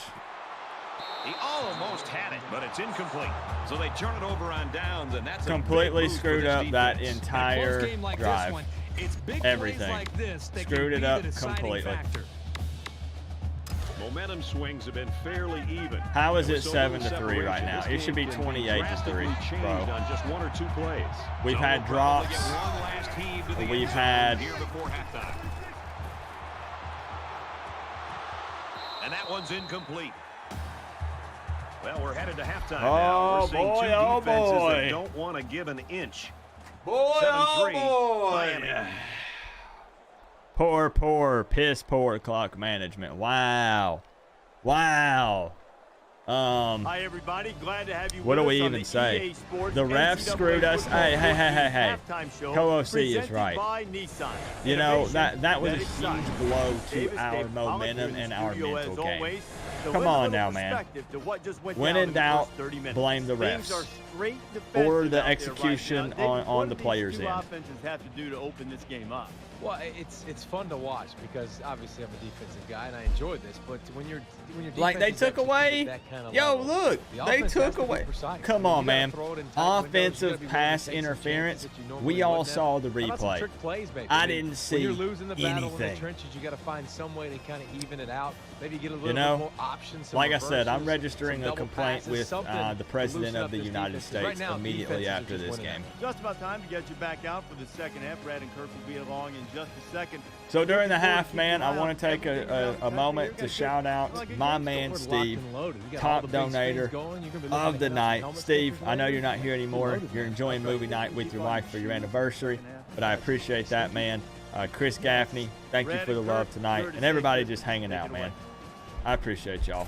He almost had it, but it's incomplete. So they turn it over on downs, and that's Completely a big boost for screwed this up that defense. entire Close game like this drive. one, it's big Everything. plays like this that Screwed can it be up the deciding completely. factor. Momentum swings have been fairly even. How is There it was so little 7-3 right separation. now? This It should be game can 28-3, drastically changed bro. on just 1 or 2 plays. We've So had we'll probably drops. get one last heave to the We've end zone had- here before halftime. And that one's incomplete. Well, we're headed to halftime now. We're seeing two defenses that don't want to give an inch. 7-3, Miami. Piss poor clock management. Wow. Hi everybody, glad to have you. What do with we us on even the say? EA Sports The refs NCAA screwed us. Football Hey. Halftime Show Co-OC is presented right. by Nissan. You know, Innovation that was a that excites. huge blow to Davis, our Dave Pollock here momentum in the and our studio mental as game. always. So Come with a on little now, man. perspective to what just went When down in the doubt, first 30 minutes. blame the Things refs. are straight Or defensive the out there right execution now. Dave, on what the do players' these two end. offenses have to do to open this game up? Well, it's fun to watch because obviously I'm a defensive guy and I enjoy this. But when your Like they defense is took executed away. at that kind of Yo, level, look, the they offense has took to be away. precise. Come I mean, on, you gotta man. throw it in tight windows. You gotta Offensive be willing to pass take some interference. chances that you normally We all wouldn't have. saw the How about some replay. trick plays, baby? I mean, didn't when see you're losing the battle in the anything. trenches, you got to find some way to kind of even it out. Maybe get a little You know, bit more options. some like I said, I'm reversals, registering some a double complaint passes, with something the to President loosen of up the this United defense. 'Cause right States now, immediately defenses are after just this winning game. Just about time to get you back out for the second half. Brad and Kirk will be along in just a second. So during the half, man, I want to take a moment to shout out my man Steve, top donator of the night. Steve, I know you're not here anymore. You're enjoying movie night with your wife for your anniversary, but I appreciate that, man. Chris Gaffney, thank you for the love tonight, and everybody just hanging out, man. I appreciate y'all.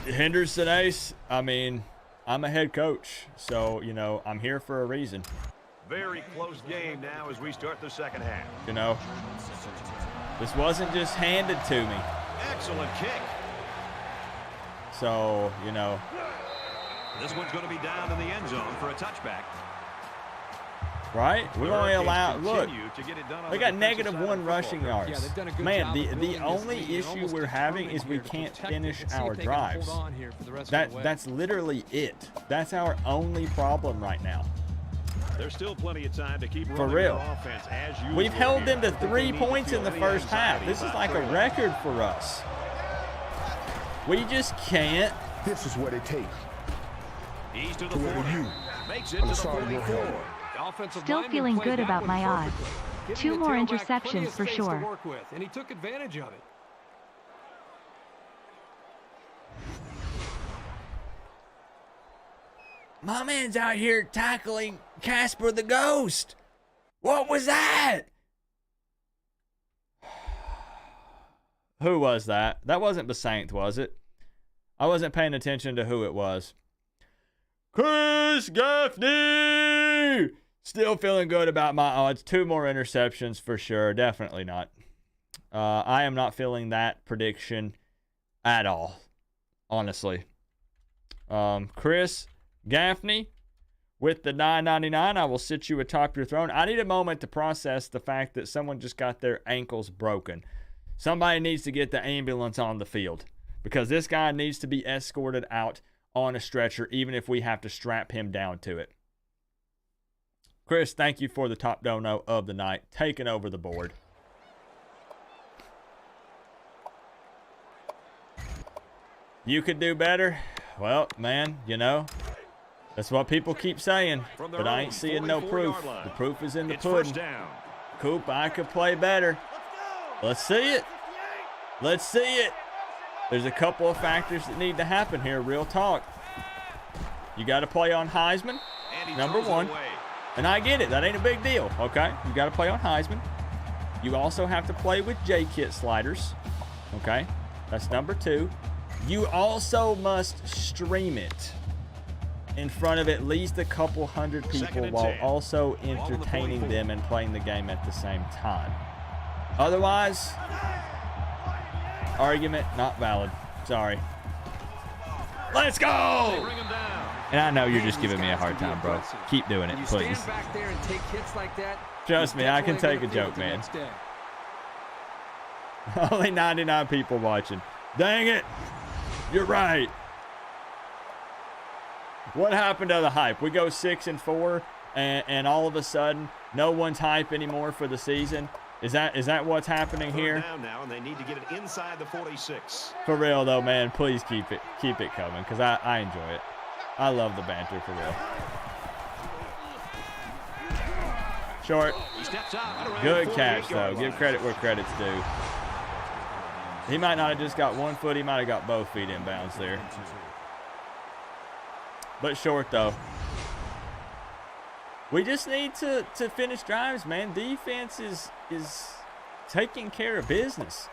Henderson Ace, I mean, I'm a head coach, so, you know, I'm here for a reason. Very close game now as we start the second half. You know, This wasn't just handed to me. Excellent kick. So, you know. This one's going to be down in the end zone for a touchback. Right? We've only allowed, look, they got -1 rushing yards. Yeah, they've done a good Man, job of the building only this lead. They're issue almost we're having is determined we here to can't protect finish it and see if our they can hold drives. on here for the rest of the way. That's literally it. That's our only problem right now. There's still plenty of time to keep For running real. their offense as usual. We've held them to I think they 3 need to points feel in the any first half. anxiety This is about like a three. record for us. We just can't. This is what it takes. He's to the To where 40. you Makes it on to the the side of your 44. helmet. The offensive Still lineman feeling played good that about one my odds. perfectly, giving 2 the more tailback interceptions plenty of for space sure. to work with, and he took advantage of it. My man's out here tackling Casper the Ghost. What was that? Who was that? That wasn't Basaint, was it? I wasn't paying attention to who it was. Chris Gaffney! Still feeling good about my odds. 2 more interceptions for sure. Definitely not. I am not feeling that prediction at all, honestly. Chris Gaffney, with the $9.99, I will sit you atop your throne. I need a moment to process the fact that someone just got their ankles broken. Somebody needs to get the ambulance on the field because this guy needs to be escorted out on a stretcher, even if we have to strap him down to it. Chris, thank you for the top dono of the night, taking over the board. You could do better. Well, man, you know, that's what people keep saying, but I ain't seeing no proof. The proof is in the pudding. Coop, I could play better. Let's see it. Let's see it. There's a couple of factors that need to happen here, real talk. You got to play on Heisman, number 1. And I get it. That ain't a big deal, okay? You got to play on Heisman. You also have to play with J-Kit sliders, okay? That's number 2. You also must stream it in front of at least a couple hundred people while also entertaining them and playing the game at the same time. Otherwise, argument not valid. Sorry. Let's go! And I know you're just giving me a hard time, bro. Keep doing it, please. Stand back there and take hits like that. Trust me, I can take a joke, man. Only 99 people watching. Dang it. You're right. What happened to the hype? We go 6-4, and all of a sudden, no one's hype anymore for the season. Is that what's happening here? Now, and they need to get it inside the 46. For real though, man, please keep it coming, because I enjoy it. I love the banter, for real. Short. Good catch though. Give credit where credit's due. He might not have just got 1 foot, he might have got both feet inbounds there. But short though. We just need to finish drives, man. Defense is taking care of business.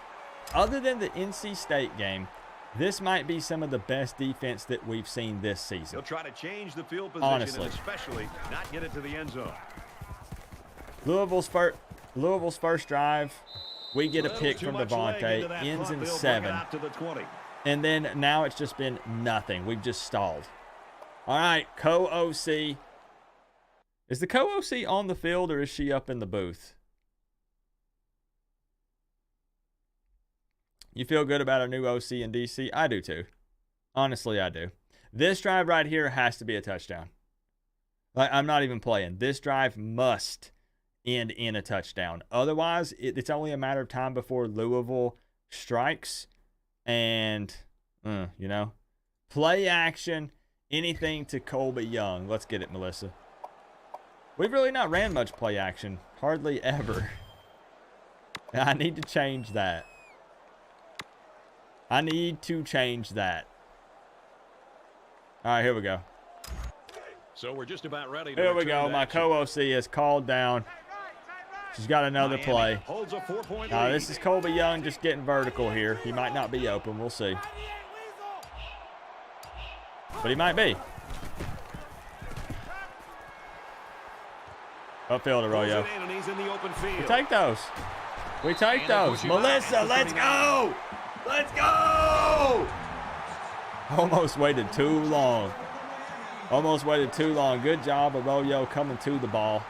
Other than the NC State game, this might be some of the best defense that we've seen this season. He'll try to change the field position, honestly, and especially not get it to the end zone. Louisville's first drive, we get a pick from Devontae, ends in 7. And then now it's just been nothing. We've just stalled. All right, co-OC. Is the co-OC on the field or is she up in the booth? You feel good about our new OC in DC? I do too. Honestly, I do. This drive right here has to be a touchdown. Like, I'm not even playing. This drive must end in a touchdown. Otherwise, it's only a matter of time before Louisville strikes. And, you know, play action, anything to Colby Young. Let's get it, Melissa. We've really not ran much play action. Hardly ever. I need to change that. I need to change that. All right, here we go. So we're just about ready to Here we go. My co-OC is called down. She's got another play. This is Colby Young just getting vertical here. He might not be open. We'll see. But he might be. Upfield, Arroyo. We'll take those. We take those. Melissa, let's go. Let's go. Almost waited too long. Almost waited too long. Good job, Arroyo, coming to the ball.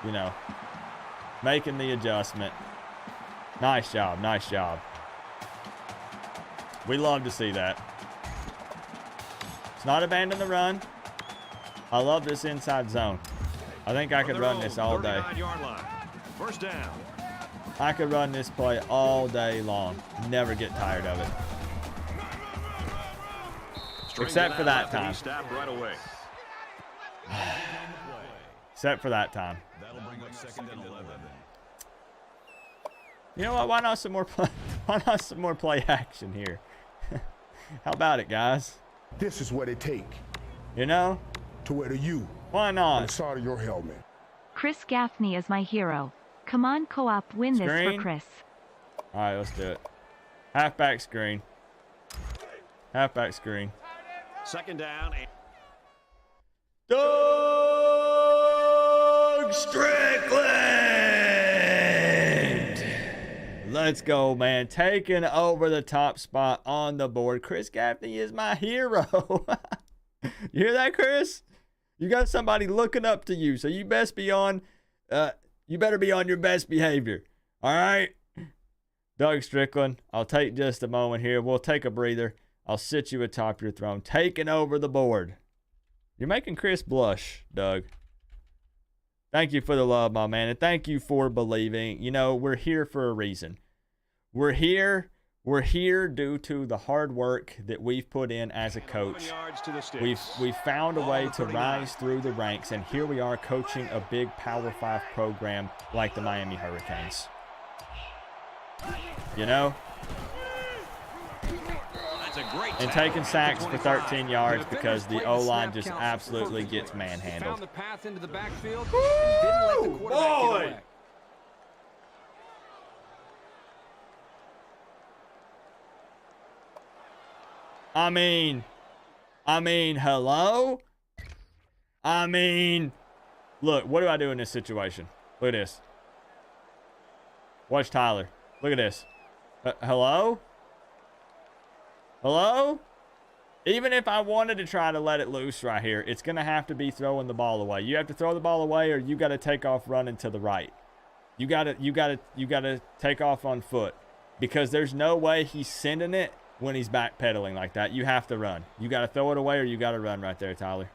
You know, making the adjustment. Nice job. Nice job. We love to see that. It's not abandon the run. I love this inside zone. I think I could run this all day. First down. I could run this play all day long. Never get tired of it. Except for that time. Right away. Except for that time. That'll bring up 2nd and 11. You know what? Why not some more play? Why not some more play action here? How about it, guys? This is what it take. You know? To wear the U. Why On not? the side of your helmet. Chris Gaffney is my hero. Come on, Co-op, win this Screen. for Chris. All right, let's do it. Halfback screen. Halfback screen. 2nd down. Doug Strickland! Let's go, man. Taking over the top spot on the board. Chris Gaffney is my hero. You hear that, Chris? You got somebody looking up to you, so you best be on. You better be on your best behavior. All right, Doug Strickland. I'll take just a moment here. We'll take a breather. I'll sit you atop your throne, taking over the board. You're making Chris blush, Doug. Thank you for the love, my man, and thank you for believing. You know, we're here for a reason. We're here due to the hard work that we've put in as a coach. We've found a way to rise through the ranks, and here we are coaching a big Power 5 program like the Miami Hurricanes. You know? And taking sacks for 13 yards because the O-line just absolutely gets manhandled. Found the path into the backfield and didn't let the quarterback get away. I mean, hello? I mean, look, what do I do in this situation? Look at this. Watch Tyler. Look at this. Hello? Hello? Even if I wanted to try to let it loose right here, it's going to have to be throwing the ball away. You have to throw the ball away, or you got to take off running to the right. You got to take off on foot, because there's no way he's sending it when he's backpedaling like that. You have to run. You got to throw it away, or you got to run right there, Tyler.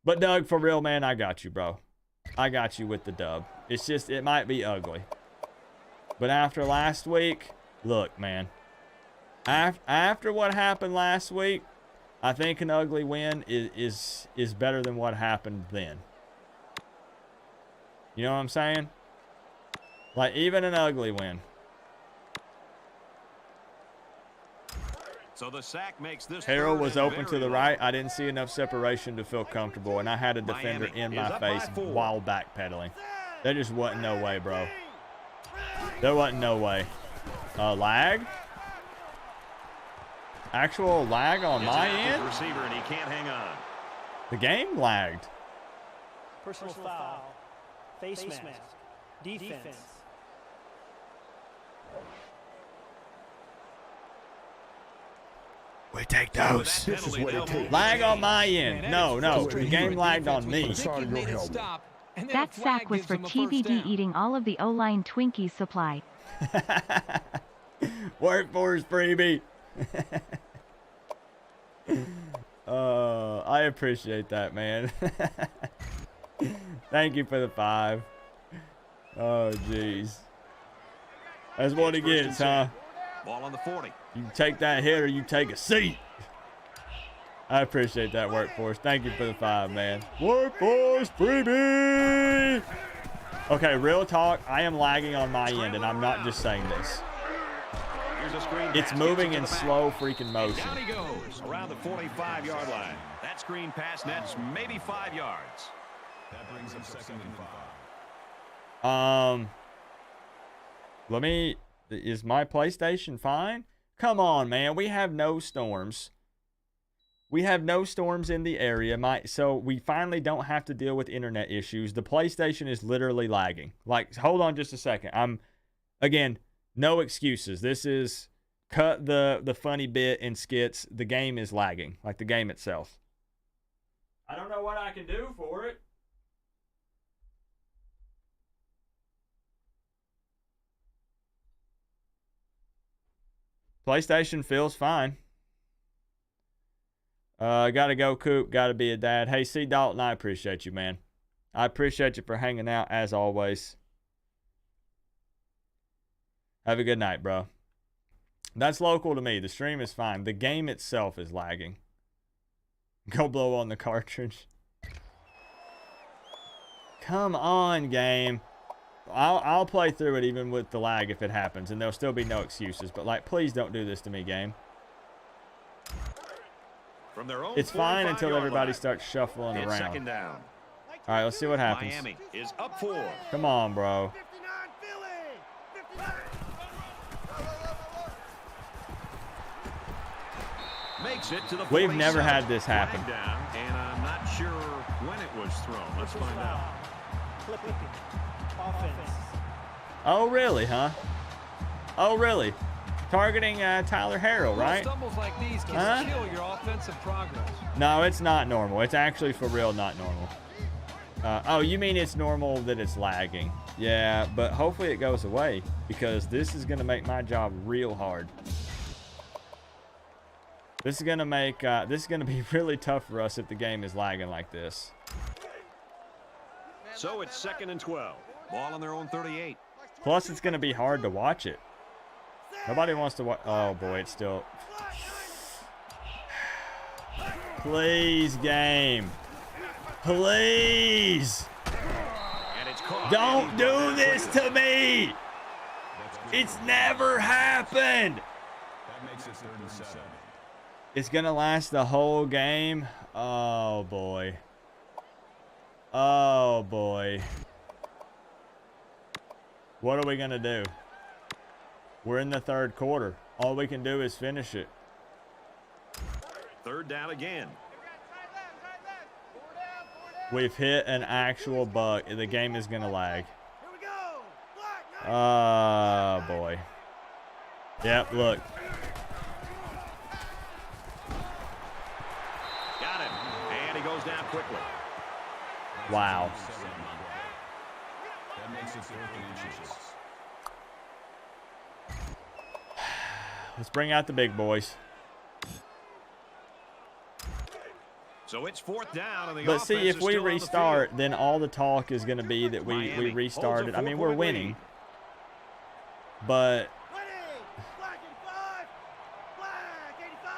But Doug, for real, man, I got you, bro. I got you with the dub. It's just, it might be ugly. But after last week, look, man. After what happened last week, I think an ugly win is better than what happened then. You know what I'm saying? Like, even an ugly win. So the sack makes this. Harrell was open to the right. I didn't see enough separation to feel comfortable, and I had a defender in my face while backpedaling. There just wasn't no way, bro. There wasn't no way. Lag? Actual lag on my end? Receiver, and he can't hang on. The game lagged. Personal foul. Face mask. Defense. We take those. This is what it takes. Lag on my end. No. The game lagged on me. That sack was for TVD eating all of the O-line Twinkies supply. Workforce freebie. I appreciate that, man. Thank you for the 5. Oh, jeez. That's what he gets, huh? Ball on the 40. You take that hit or you take a seat. I appreciate that, Workforce. Thank you for the 5, man. Workforce freebie. Okay, real talk. I am lagging on my end, and I'm not just saying this. It's moving in slow freaking motion. Down he goes around the 45-yard line. That screen pass nets maybe 5 yards. That brings up 2nd and 5. Is my PlayStation fine? Come on, man. We have no storms. We have no storms in the area. So we finally don't have to deal with internet issues. The PlayStation is literally lagging. Like, hold on just a second. Again, no excuses. This is cut the funny bit and skits. The game is lagging, like the game itself. I don't know what I can do for it. PlayStation feels fine. Gotta go, Coop. Gotta be a dad. Hey, C. Dalton, I appreciate you, man. I appreciate you for hanging out, as always. Have a good night, bro. That's local to me. The stream is fine. The game itself is lagging. Go blow on the cartridge. Come on, game. I'll play through it even with the lag if it happens, and there'll still be no excuses. But, like, please don't do this to me, game. From their own it's fine until everybody starts shuffling around. Second down. All right, let's see what happens. Miami is up 4. Come on, bro. Makes it to the We've never had this happen. Down, and I'm not sure when it was thrown. Let's find out. Oh, really, huh? Oh, really? Targeting Tyler Harrell, right? Stumbles like these can kill your offensive progress. No, it's not normal. It's actually for real not normal. Oh, you mean it's normal that it's lagging? Yeah, but hopefully it goes away because this is going to make my job real hard. This is going to make this is going to be really tough for us if the game is lagging like this. So it's 2nd and 12. Ball on their own 38. Plus, it's going to be hard to watch it. Nobody wants to watch. Oh, boy, it's still. Please, game. Please. Don't do this to me. It's never happened. That makes it 3rd and 7. It's going to last the whole game. Oh, boy. Oh, boy. What are we going to do? We're in the 3rd quarter. All we can do is finish it. 3rd down again. We've hit an actual bug. The game is going to lag. Oh, boy. Yep, look. Got it. And he goes down quickly. Wow. That makes it 4th and inches. Let's bring out the big boys. So it's 4th down, and the But see, if we still restart, then all the talk is going to be that we restarted. I mean, we're winning. But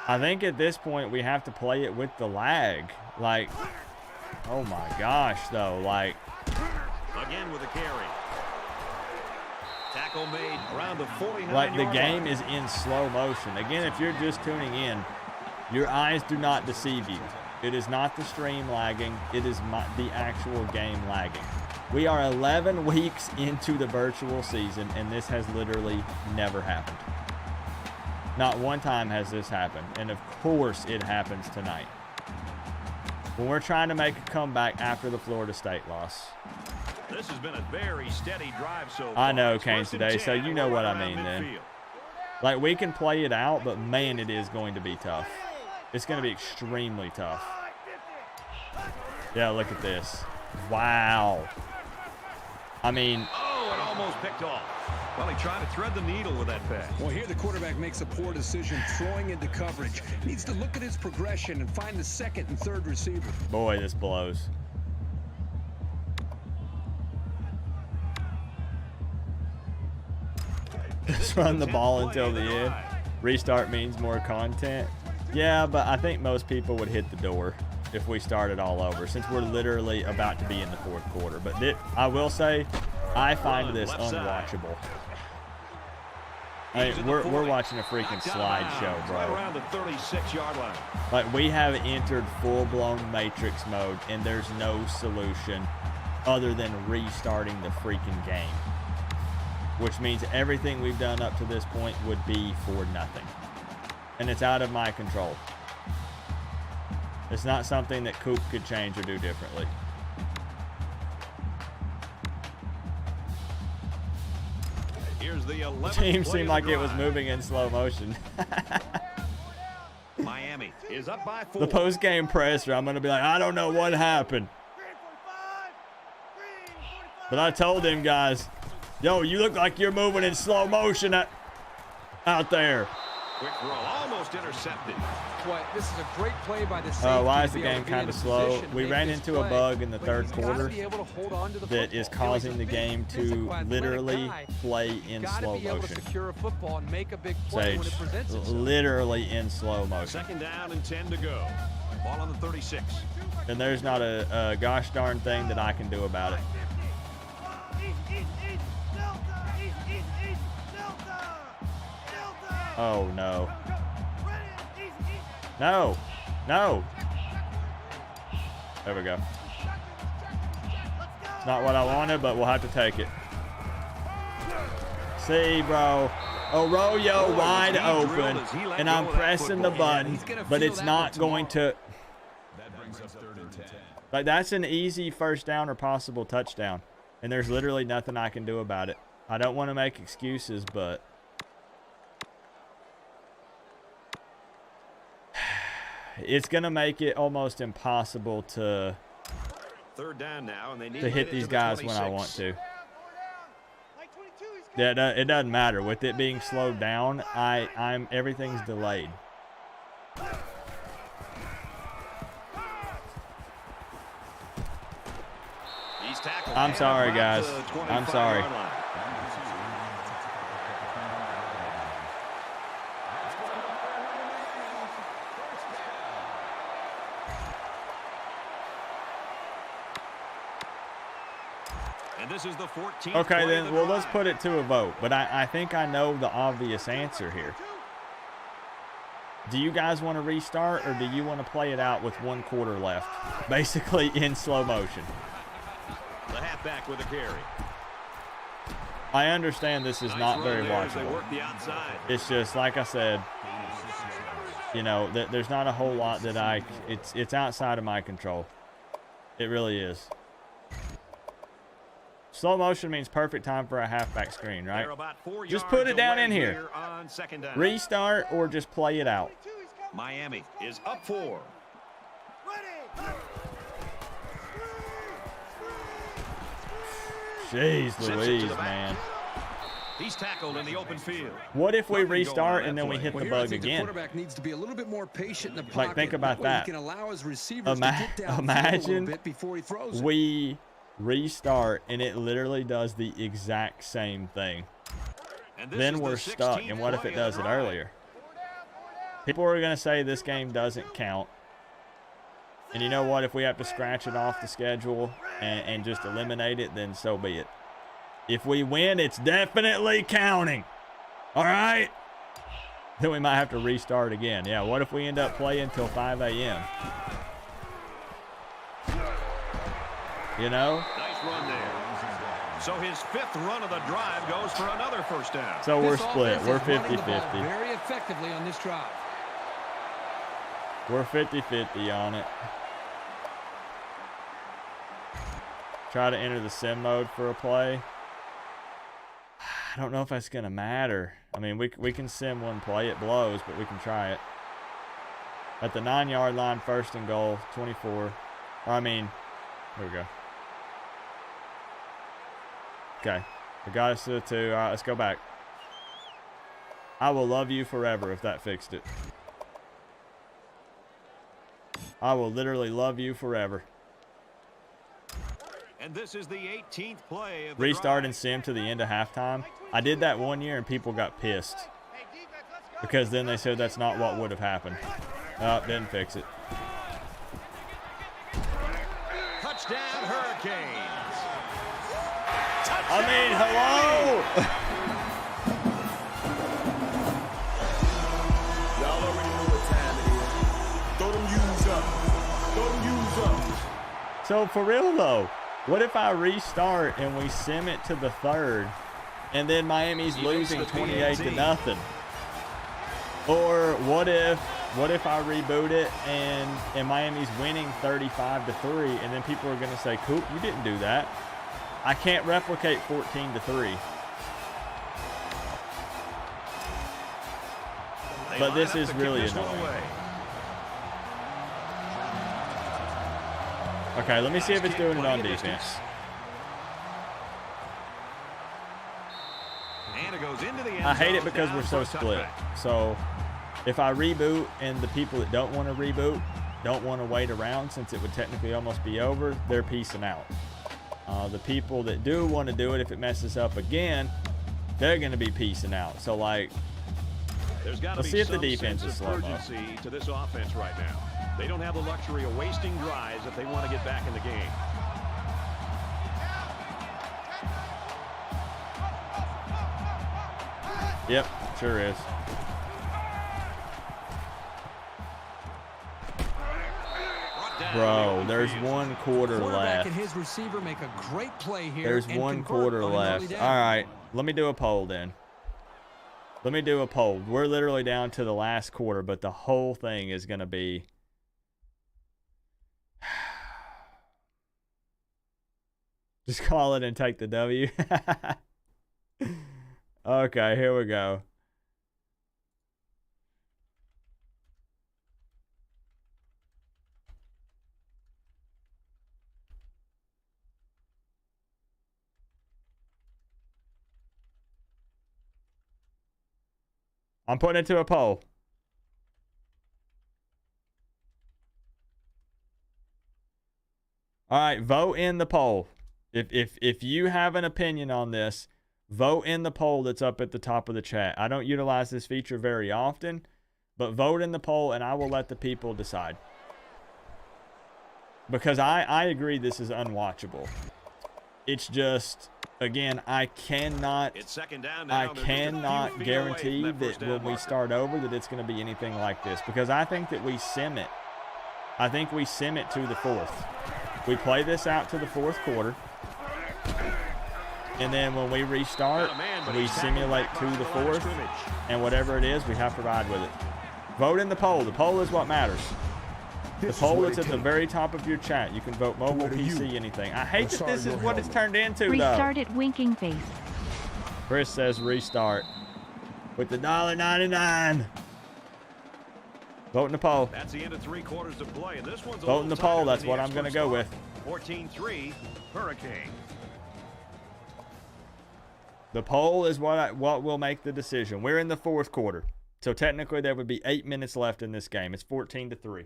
I think at this point we have to play it with the lag. Like, oh my gosh, though. Like, again with a carry. Tackle made around the 49-yard like the game line. is in slow motion. Again, if you're just tuning in, your eyes do not deceive you. It is not the stream lagging. It is the actual game lagging. We are 11 weeks into the virtual season, and this has literally never happened. Not one time has this happened, and of course it happens tonight. When we're trying to make a comeback after the Florida State loss. This has been a very steady drive so far. I know, Canes today, so you know what I mean then. Midfield. Like, we can play it out, but man, it is going to be tough. It's going to be extremely tough. Yeah, look at this. Wow. I mean... Oh, it almost picked off. Well, he tried to thread the needle with that pass. Well, here the quarterback makes a poor decision throwing into coverage. Needs to look at his progression and find the 2nd and 3rd receiver. Boy, this blows. Just run the ball until the end. Restart means more content. Yeah, but I think most people would hit the door if we started all over, since we're literally about to be in the 4th quarter. But I will say, I find this unwatchable. I mean, we're watching a freaking slideshow, bro. Right around the 36-yard line. Like, we have entered full-blown Matrix mode, and there's no solution other than restarting the freaking game. Which means everything we've done up to this point would be for nothing. And it's out of my control. It's not something that Coop could change or do differently. Here's Here's the 11th team play seemed of like the it was drive. moving in slow motion. Miami is up by 4. The post-game presser, I'm going to be like, I don't know what happened. But I told him, guys, yo, you look like you're moving in slow motion out there. Quick roll, almost intercepted. Boy, this is a great play by the safety. Why is to the be able game to be kind in of a slow? position to We make ran this into a play, bug in the but third he's gotta quarter be able to hold on to the that football. is You know, causing he's the a game big, to physical, athletic literally guy. play in Gotta slow be able to motion. secure a football and make a big play when Sage, it presents itself. literally in slow motion. Second down and 10 to go. Ball on the 36. And there's not a gosh darn thing that I can do about it. Oh, no. No. No. There we go. It's not what I wanted, but we'll have to take it. See, bro. Arroyo wide open, and I'm pressing the button, but it's not going to. Like, that's an easy first down or possible touchdown, and there's literally nothing I can do about it. I don't want to make excuses, but it's going to make it almost impossible to Third down now, and they need to hit these guys when I want to. Yeah, it doesn't matter. With it being slowed down, everything's delayed. He's tackled. I'm sorry, guys. I'm sorry. And this is the 14th. Okay, then, well, let's put it to a vote. But I think I know the obvious answer here. Do you guys want to restart, or do you want to play it out with 1 quarter left? Basically in slow motion. The halfback with a carry. I understand this is not very They watchable. work the outside. It's just, like I said, you know, there's not a whole lot that it's outside of my control. It really is. Slow motion means perfect time for a halfback screen, right? Just put it down in here. Restart or just play it out. Miami is up 4. Jeez Louise, man. He's tackled in the open field. What if we restart and then we hit the bug again? The quarterback needs to be a little bit more patient in the Like, think about that. He can allow his receivers to get down Imagine a bit before he throws it. we restart and it literally does the exact same thing. Then we're stuck. And what if it does it earlier? People are going to say this game doesn't count. And you know what? If we have to scratch it off the schedule and just eliminate it, then so be it. If we win, it's definitely counting. All right? Then we might have to restart again. Yeah, what if we end up playing until 5 a.m.? You know? Nice run there. So his 5th run of the drive goes for another first down. So we're split. We're 50-50. Very effectively on this drive. We're 50-50 on it. Try to enter the sim mode for a play. I don't know if that's going to matter. I mean, we can sim one play. It blows, but we can try it. At the 9-yard line, 1st and goal, 24. Or, I mean, here we go. Okay. We got us to the 2. All right, let's go back. I will love you forever if that fixed it. I will literally love you forever. And this is the 18th play of the Restart drive. and sim to the end of halftime. I did that one year and people got pissed. Because then they said that's not what would have happened. Oh, didn't fix it. Touchdown Hurricanes. I mean, hello! Y'all already know what time it is. Throw them U's up. Throw them U's up. So for real though, what if I restart and we sim it to the 3rd and then Miami's losing 28-0? Or what if I reboot it and Miami's winning 35-3 and then people are gonna say, Coop, you didn't do that. I can't replicate 14-3. But this is really annoying. Okay, let me see if it's doing it on defense. And it goes into the end I hate it zone, because down we're so for a split. touchback. So if I reboot and the people that don't want to reboot don't want to wait around, since it would technically almost be over, they're peacing out. The people that do want to do it, if it messes up again, they're going to be peacing out. So, like, There's got to let's be see if the some defense sense is of slow-mo. urgency to this offense right now. They don't have the luxury of wasting drives if they want to get back in the game. Yep, sure is. Bro, there's 1 quarter left. And his receiver make a great play here. There's 1 quarter left. All right, let me do a poll then. Let me do a poll. We're literally down to the last quarter, but the whole thing is going to be... Just call it and take the W. Okay, here we go. I'm putting it to a poll. All right, vote in the poll. If you have an opinion on this, vote in the poll that's up at the top of the chat. I don't utilize this feature very often, but vote in the poll and I will let the people decide. Because I agree this is unwatchable. It's just, again, I cannot guarantee that when we start over that it's going to be anything like this. Because I think that we sim it. I think we sim it to the 4th. We play this out to the 4th quarter. And then when we restart, we simulate to the 4th. And whatever it is, we have to ride with it. Vote in the poll. The poll is what matters. The poll is at the very top of your chat. You can vote mobile, PC, anything. I hate that this is what it's turned into, though. Restart it, winking face. Chris says restart with the $1.99. Vote in the poll. That's the end of 3 quarters to play. And this one's vote in the poll. That's what I'm going to go with. 14-3 Hurricane. The poll is what will make the decision. We're in the 4th quarter. So technically there would be 8 minutes left in this game. It's 14-3.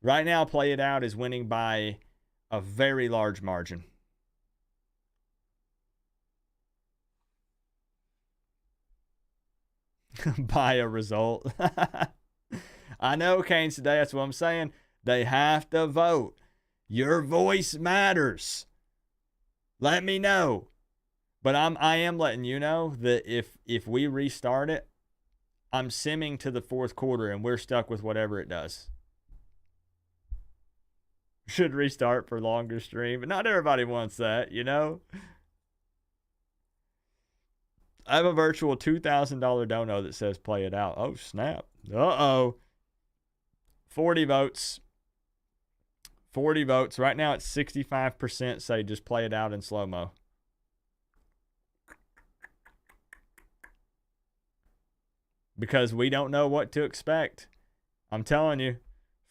Right now, Play It Out is winning by a very large margin. By a result. I know, Canes, today. That's what I'm saying. They have to vote. Your voice matters. Let me know. But I am letting you know that if we restart it, I'm simming to the 4th quarter and we're stuck with whatever it does. Should restart for longer stream, but not everybody wants that, you know? I have a virtual $2,000 dono that says play it out. Oh, snap. Uh-oh. 40 votes. 40 votes. Right now it's 65% say just play it out in slow-mo. Because we don't know what to expect. I'm telling you,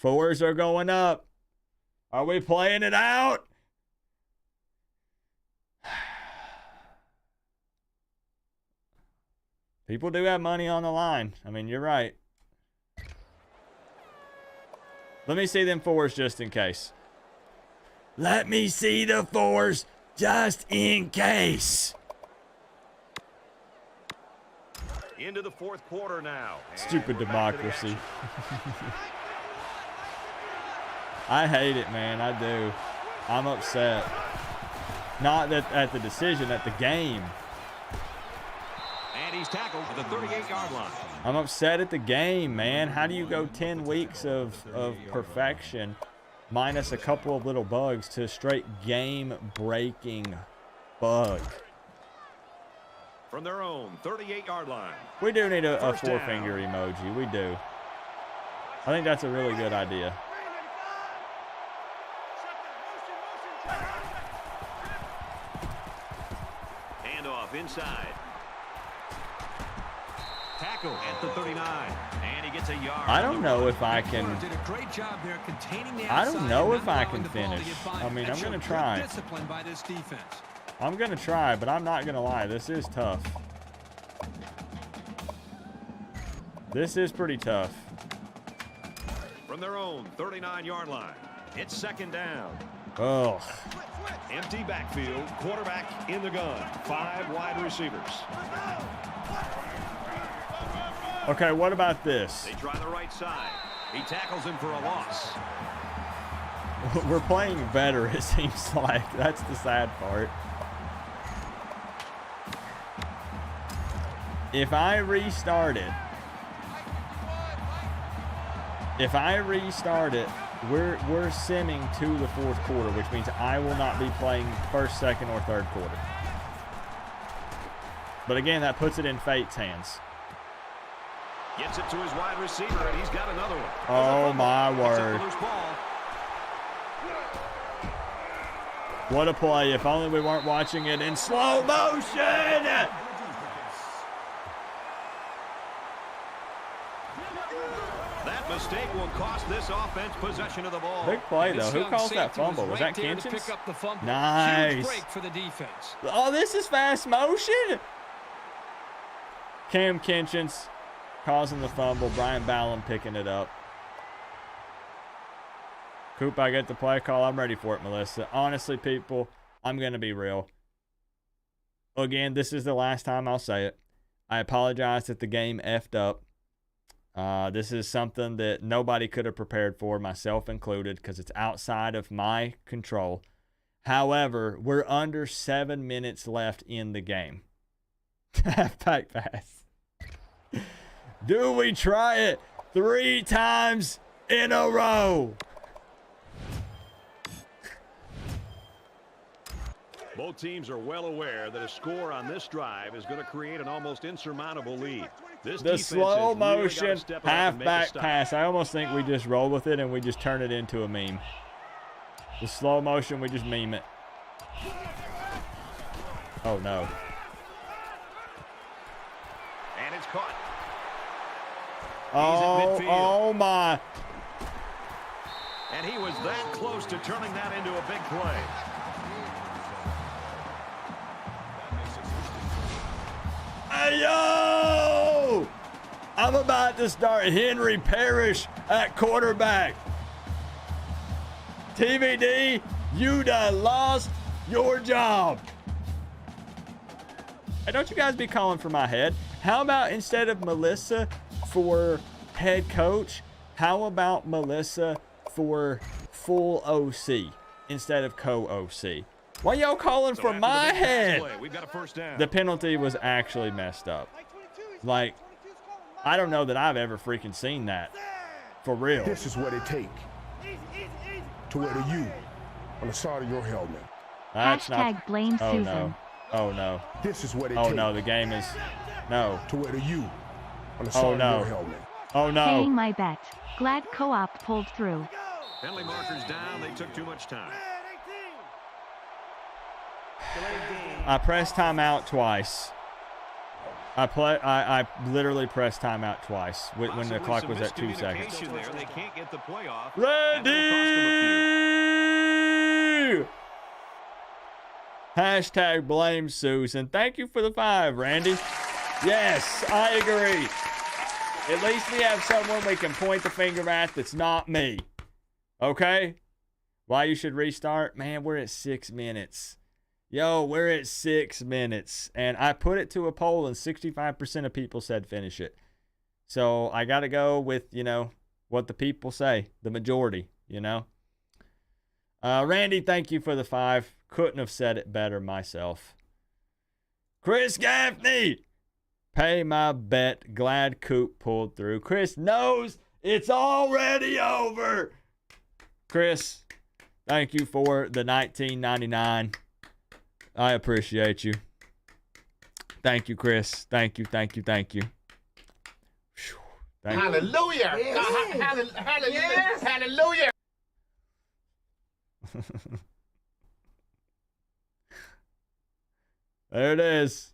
4s are going up. Are we playing it out? People do have money on the line. I mean, you're right. Let me see them 4s just in case. Let me see the 4s just in case. Into the 4th quarter now. Stupid democracy. I hate it, man. I do. I'm upset. Not at the decision, at the game. And he's tackled at the 38-yard line. I'm upset at the game, man. How do you go 10 weeks of perfection minus a couple of little bugs to a straight game-breaking bug? From their own 38-yard line. We do need a four-finger emoji. We do. I think that's a really good idea. Handoff inside. at the 39. And he gets a yard. I don't know if I can. Did a great job there containing the I don't know outside if I and can not allowing the ball to finish. get by. I mean, That I'm going to showed try. good discipline by this defense. I'm going to try, but I'm not going to lie. This is tough. This is pretty tough. From their own 39-yard line. It's second down. Oh. Empty backfield. Quarterback in the gun. 5 wide receivers. Okay, what about this? They try the right side. He tackles him for a loss. We're playing better, it seems like. That's the sad part. If I restart it, we're simming to the fourth quarter, which means I will not be playing first, second, or third quarter. But again, that puts it in fate's hands. Gets it to his wide receiver, and he's got another one. Oh, my word. What a play. If only we weren't watching it in slow motion. That mistake will cost this offense possession of the ball. Big play, though. Who calls that fumble? Was that Kinchins? Nice. For the defense. Oh, this is fast motion. Cam Kinchins causing the fumble. Brian Ballum picking it up. Coop, I get the play call. I'm ready for it, Melissa. Honestly, people, I'm going to be real. Again, this is the last time I'll say it. I apologize that the game effed up. This is something that nobody could have prepared for, myself included, because it's outside of my control. However, we're under 7 minutes left in the game. Halfback pass. Do we try it 3 times in a row? Both teams are well aware that a score on this drive is going to create an almost insurmountable lead. The slow motion halfback pass. I almost think we just roll with it and we just turn it into a meme. The slow motion, we just meme it. Oh, no. And it's caught. Oh my. And he was that close to turning that into a big play. Hey, yo! I'm about to start Henry Parrish at quarterback. TVD, you done lost your job. Hey, don't you guys be calling for my head. How about instead of Melissa for head coach, how about Melissa for full OC instead of co-OC? Why y'all calling for my head? We've got a first down. The penalty was actually messed up. Like, I don't know that I've ever freaking seen that. For real. This is what it takes to wear the U on the side of your helmet. That's Hashtag blame oh, Susan. No. Oh, no. This is what it Oh, takes. no. The game is... No. To wear the U on the side of your helmet. Oh, no. Paying my bet. Glad co-op pulled through. Penalty markers down. They took too much time. I pressed timeout twice. I literally pressed timeout twice when the clock was at 2 seconds. There. They can't get the play off. Ready! Hashtag blame Susan. Thank you for the 5, Randy. Yes, I agree. At least we have someone we can point the finger at that's not me. Okay? Why you should restart? Man, we're at 6 minutes. Yo, we're at 6 minutes. And I put it to a poll and 65% of people said finish it. So I got to go with, what the people say. The majority, Randy, thank you for the 5. Couldn't have said it better myself. Chris Gaffney, pay my bet. Glad Coop pulled through. Chris knows it's already over. Chris, thank you for the $19.99. I appreciate you. Thank you, Chris. Thank you. Thank you. Thank you. Thank Hallelujah. You. Hallelujah. Yes. Hallelujah. There it is.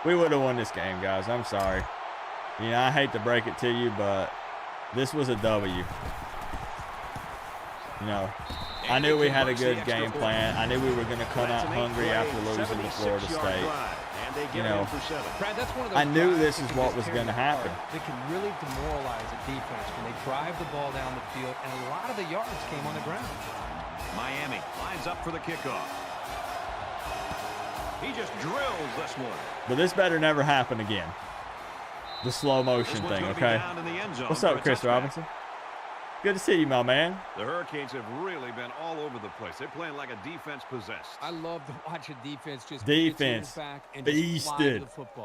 We would have won this game, guys. I'm sorry. You know, I hate to break it to you, but this was a W. You know, I knew we had a good game plan. I knew we were going to come out hungry after losing to Florida State. You know, Brad, that's one of those I knew this is what was going to happen. They can really demoralize a defense when they drive the ball down the field, and a lot of the yards came on the ground. Miami lines up for the kickoff. He just drills this one. But this better never happen again. The slow motion thing, okay? What's up, Chris Robinson? Good to see you, my man. The Hurricanes have really been all over the place. They're playing like a defense possessed. I love to watch a defense just beasted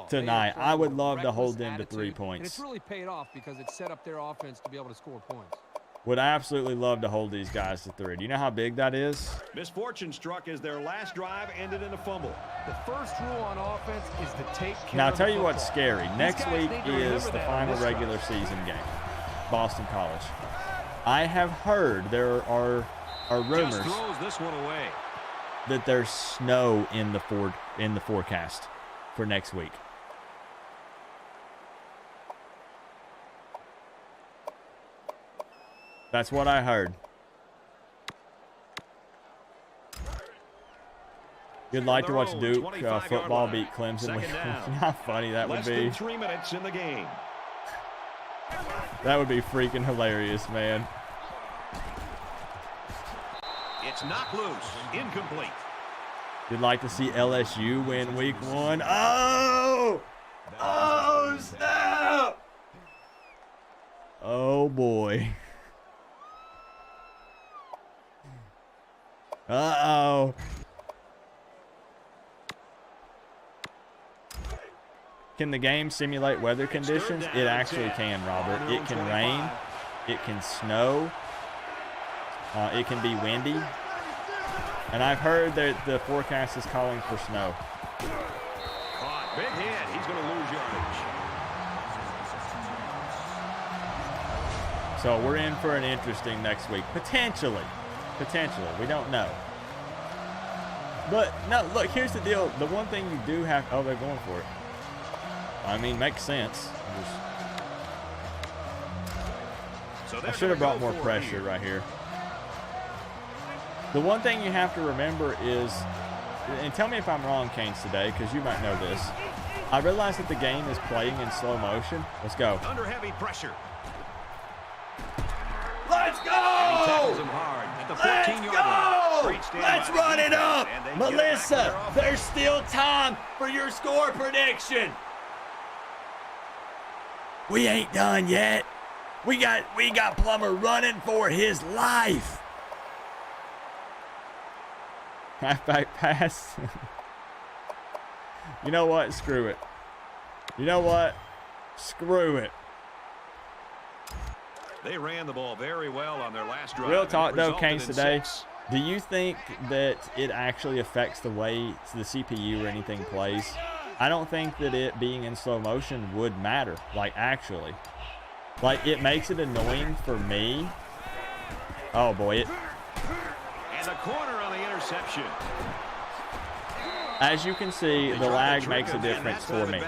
tonight. I would love to hold them to 3 points. And it's really paid off because it set up their offense to be able to score points. Would absolutely love to hold these guys to 3. Do you know how big that is? Misfortune struck as their last drive ended in a fumble. The first rule on offense is to take care Now, I'll of tell the you what's football. scary. Next week is the final regular season game. Boston College. I have heard there are rumors Just throws this one away. that there's snow in the forecast for next week. That's what I heard. You'd like to watch Duke football beat Clemson. How funny that would be. Less than 3 minutes in the game. That would be freaking hilarious, man. It's knocked loose. Incomplete. You'd like to see LSU win week 1. Oh! Oh, snap! Oh, boy. Uh-oh. Can the game simulate weather conditions? It actually can, Robert. It can rain. It can snow. It can be windy. And I've heard that the forecast is calling for snow. Caught. Big hit. He's going to lose yardage. So we're in for an interesting next week. Potentially. Potentially. We don't know. But, no, look, here's the deal. The one thing you do have... Oh, they're going for it. I mean, makes sense. I should have brought more pressure right here. The one thing you have to remember is, and tell me if I'm wrong, Canes, today, because you might know this. I realize that the game is playing in slow motion. Let's go. Under heavy pressure. Let's go! And he tackles him hard at the 14-yard line. Let's run it up! Melissa, there's still time for your score prediction. We ain't done yet. We got Plummer running for his life. Halfback pass. You know what? Screw it. You know what? Screw it. They ran the ball very well on their last drive. Real talk though, Canes, today. Do you think that it actually affects the way the CPU or anything plays? I don't think that it being in slow motion would matter, like actually. Like, it makes it annoying for me. Oh, boy. And the corner on the interception. As you can see, the lag makes a difference for me.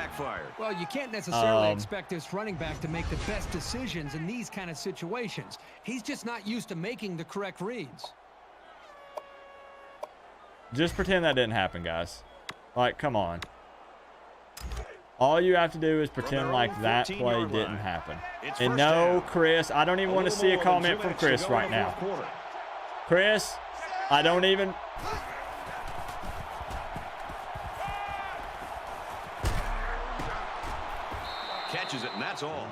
Well, you can't necessarily expect this running back to make the best decisions in these kind of situations. He's just not used to making the correct reads. Just pretend that didn't happen, guys. Like, come on. All you have to do is pretend like that play didn't happen. And no, Chris, I don't even want to see a comment from Chris right now. Chris, I don't even... Catches it, and that's all.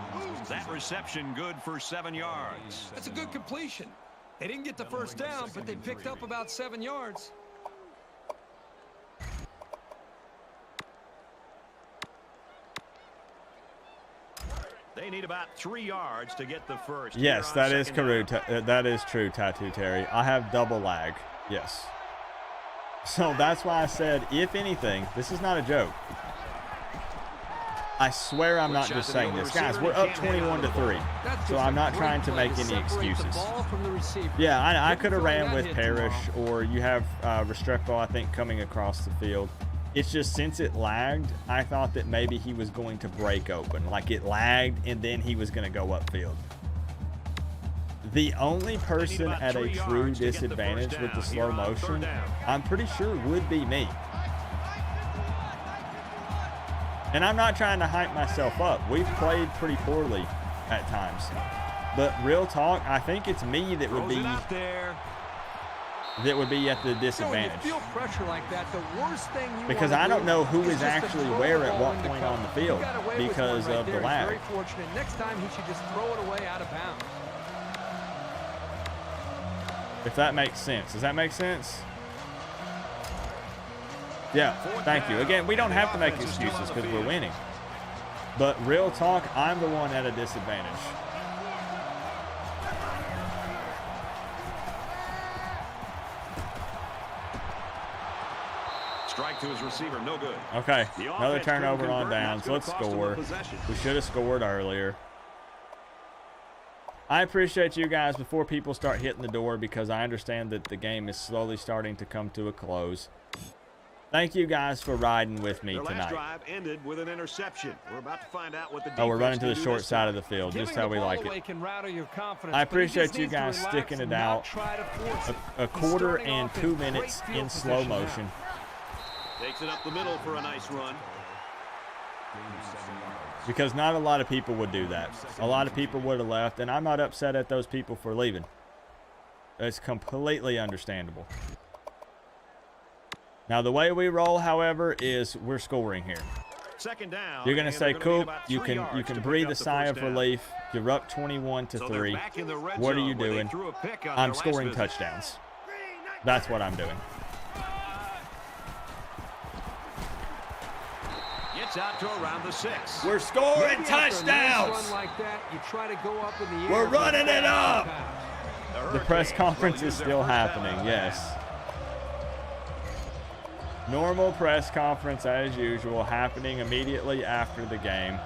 That reception good for 7 yards. That's a good completion. They didn't get the first down, but they picked up about 7 yards. They need about 3 yards to get the first. Yes, that is correct. That is true, Tattoo Terry. I have double lag. Yes. So that's why I said, if anything, this is not a joke. I swear I'm not just saying this. Guys, we're up 21-3. So I'm not trying to make any excuses. Yeah, I could have ran with Parrish, or you have Restrepo, I think, coming across the field. It's just since it lagged, I thought that maybe he was going to break open. Like it lagged and then he was going to go upfield. The only person at a true disadvantage with the slow motion, I'm pretty sure would be me. And I'm not trying to hype myself up. We've played pretty poorly at times. But real talk, I think it's me that would be at the disadvantage. Feel pressure like that, the worst thing because I don't know who is actually where at what point on the field because of the lag. Very fortunate. Next time he should just throw it away out of bounds. If that makes sense. Does that make sense? Yeah, thank you. Again, we don't have to make excuses because we're winning. But real talk, I'm the one at a disadvantage. Strike to his receiver, no good. Okay, another turnover on downs. Let's score. We should have scored earlier. I appreciate you guys before people start hitting the door because I understand that the game is slowly starting to come to a close. Thank you guys for riding with me tonight. Last drive ended with an interception. We're about to find out what the we're running to the short side of the field, just how we like it. I appreciate you guys sticking it out. A quarter and 2 minutes in slow motion. Takes it up the middle for a nice run. Because not a lot of people would do that. A lot of people would have left, and I'm not upset at those people for leaving. It's completely understandable. Now, the way we roll, however, is we're scoring here. Second down. You're going to say, Coop, you can breathe a sigh of relief. You're up 21-3. What are you doing? I'm scoring touchdowns. That's what I'm doing. Gets out to around the 6. We're scoring touchdowns. We're running it up. The press conference is still happening, yes. Normal press conference as usual, happening immediately after the game.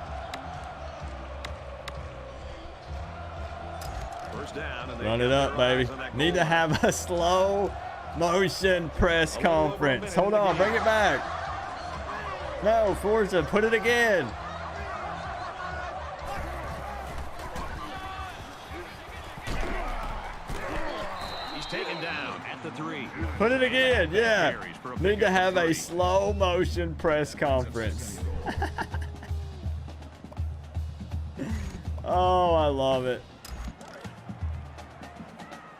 First down, and run it up, baby. Need to have a slow motion press conference. Hold on, bring it back. No, Forza, put it again. He's taken down at the 3. Put it again, yeah. Need to have a slow motion press conference. Oh, I love it.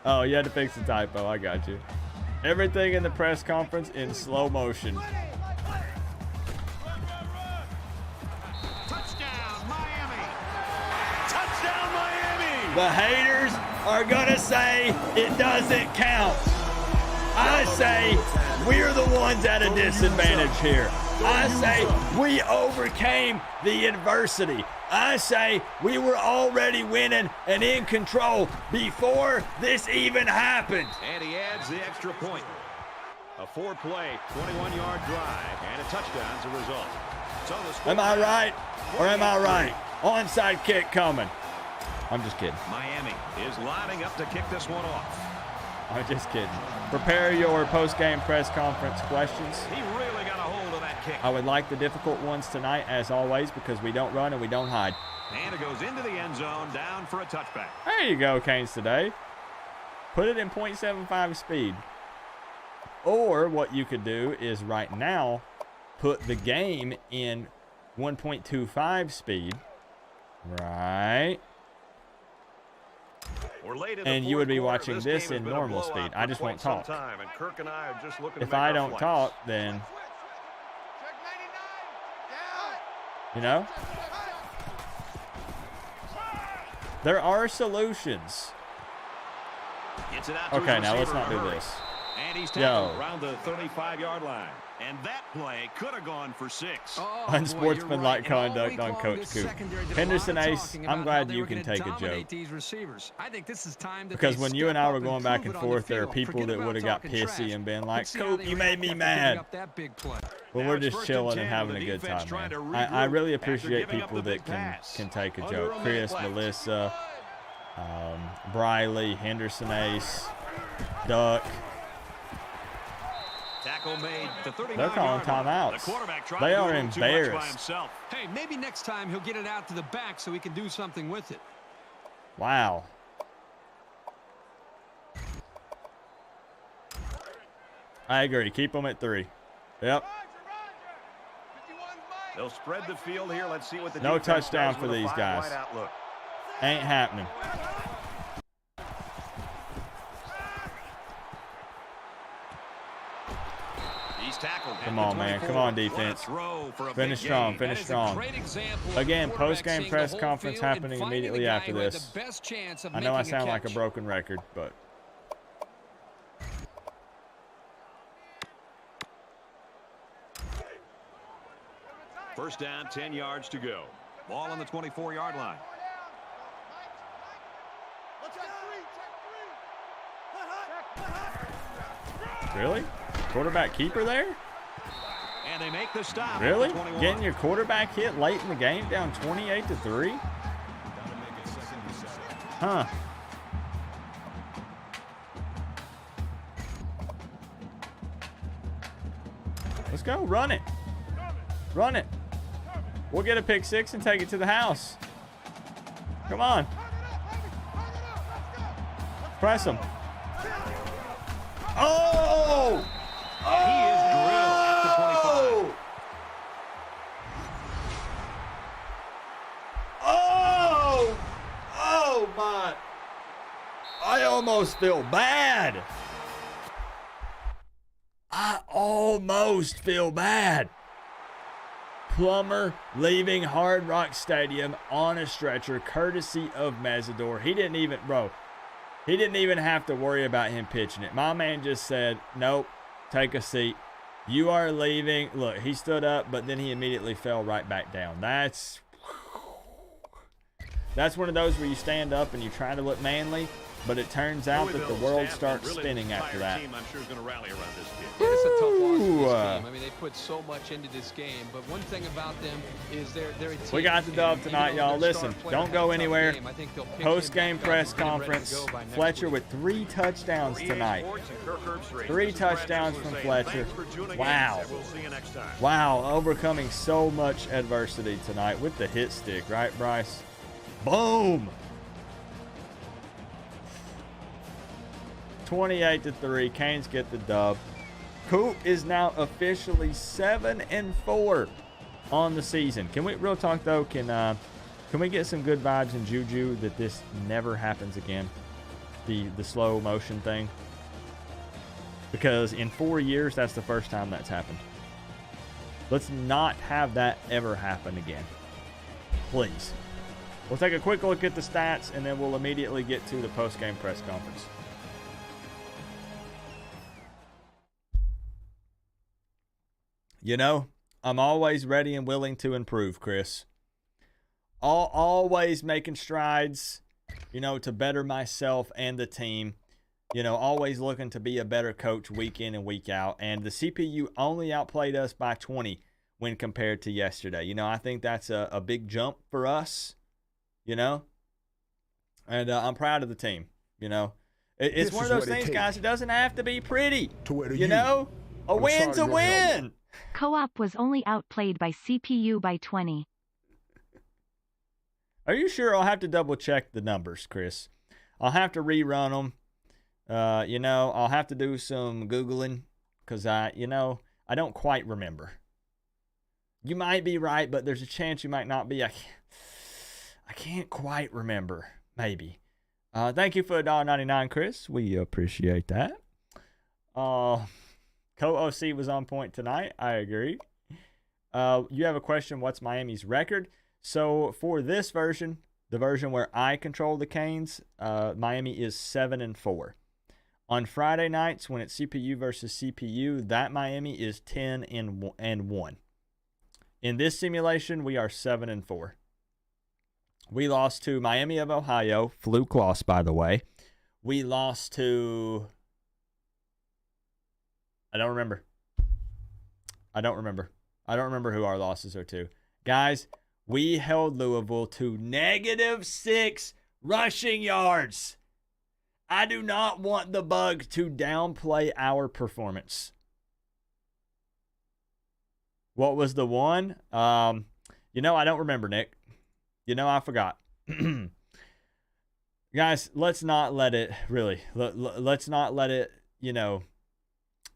Oh, you had to fix the typo. I got you. Everything in the press conference in slow motion. Touchdown, Miami. Touchdown, Miami. The haters are going to say it doesn't count. I say we're the ones at a disadvantage here. I say we overcame the adversity. I say we were already winning and in control before this even happened. And he adds the extra point. A 4-play, 21-yard drive, and a touchdown as a result. So am I right or am I right? Onside kick coming. I'm just kidding. Miami is lining up to kick this one off. I'm just kidding. Prepare your post-game press conference questions. He really got a hold of that kick. I would like the difficult ones tonight, as always, because we don't run and we don't hide. And it goes into the end zone, down for a touchback. There you go, Canes today. Put it in 0.75 speed. Or what you could do is right now, put the game in 1.25 speed. Right. And you would be watching this in normal speed. I just won't talk. If I don't talk, then, you know, there are solutions. Okay, now let's not do this. And he's tackled around the 35-yard line. And that play could have gone for 6. Unsportsmanlike conduct on Coach Coop. Henderson Ace, I'm glad you can take a joke. Because when you and I were going back and forth, there are people that would have got pissy and been like, Coop, you made me mad. Well, we're just chilling and having a good time, man. I really appreciate people that can take a joke. Chris, Melissa, Briley, Henderson Ace, Duck. tackle made. The 39-yard They're calling timeouts. They are embarrassed. Hey, maybe next time he'll get it out to the back so he can do something with it. Wow. I agree. Keep them at 3. Yep. They'll spread the field here. Let's see what the no defense touchdown does for with a these guys. five-wide outlook. Ain't happening. He's tackled. Come on, man. Come on, defense. Finish strong. Finish strong. Again, post-game press conference happening immediately after this. I know I sound like a broken record, but... First down, 10 yards to go. Ball on the 24-yard line. Really? Quarterback keeper there? And they make the stop. Really? Getting your quarterback hit late in the game down 28-3? Huh. Let's go. Run it. Run it. We'll get a pick 6 and take it to the house. Come on. Press him. Oh! He is drilled at the 25. Oh! Oh, my. I almost feel bad. I almost feel bad. Plummer leaving Hard Rock Stadium on a stretcher, courtesy of Mesidor. He didn't even have to worry about him pitching it. My man just said, nope, take a seat. You are leaving. Look, he stood up, but then he immediately fell right back down. That's one of those where you stand up and you try to look manly, but it turns out that the world starts spinning after that. I'm sure is going to rally around this kid. Yeah, it's a tough loss for this game. I mean, they put so much into this game, but one thing about them is they're a team. We got the dub tonight, y'all. Listen, don't go anywhere. Post-game press conference. Fletcher with 3 touchdowns tonight. 3 touchdowns from Fletcher. Wow. Wow, overcoming so much adversity tonight with the hit stick, right, Bryce? Boom! 28-3. Canes get the dub. Coop is now officially 7-4 on the season. Can we real talk though? Can we get some good vibes and juju that this never happens again? The slow motion thing. Because in 4 years, that's the first time that's happened. Let's not have that ever happen again. Please. We'll take a quick look at the stats and then we'll immediately get to the post-game press conference. You know, I'm always ready and willing to improve, Chris. Always making strides, you know, to better myself and the team. You know, always looking to be a better coach week in and week out. And the CPU only outplayed us by 20 when compared to yesterday. You know, I think that's a big jump for us, you know. And I'm proud of the team, you know. It's one of those things, guys, it doesn't have to be pretty, you know. A win's a win. Co-op was only outplayed by CPU by 20. Are you sure? I'll have to double check the numbers, Chris. I'll have to rerun them. You know, I'll have to do some Googling because I don't quite remember. You might be right, but there's a chance you might not be. I can't quite remember. Maybe. Thank you for $1.99, Chris. We appreciate that. Co-OC was on point tonight. I agree. You have a question, what's Miami's record? So for this version, the version where I control the Canes, Miami is 7-4. On Friday nights, when it's CPU versus CPU, that Miami is 10-1. In this simulation, we are 7-4. We lost to Miami of Ohio, fluke loss, by the way. We lost to... I don't remember who our losses are to. Guys, we held Louisville to -6 rushing yards. I do not want the Bugs to downplay our performance. What was the one? You know, I don't remember, Nick. You know, I forgot. Guys, let's not let it, really, let's not let it, you know,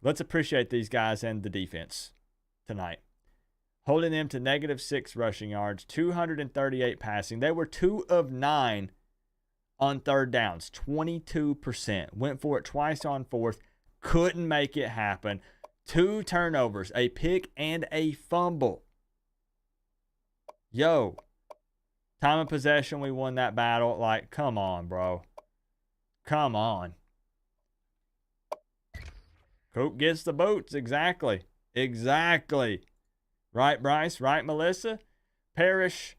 let's appreciate these guys and the defense tonight. Holding them to -6 rushing yards, 238 passing. They were 2 of 9 on third downs, 22%. Went for it twice on fourth, couldn't make it happen. 2 turnovers, a pick and a fumble. Yo, time of possession, we won that battle. Like, come on, bro. Come on. Coop gets the boots. Exactly. Exactly. Right, Bryce? Right, Melissa? Parrish,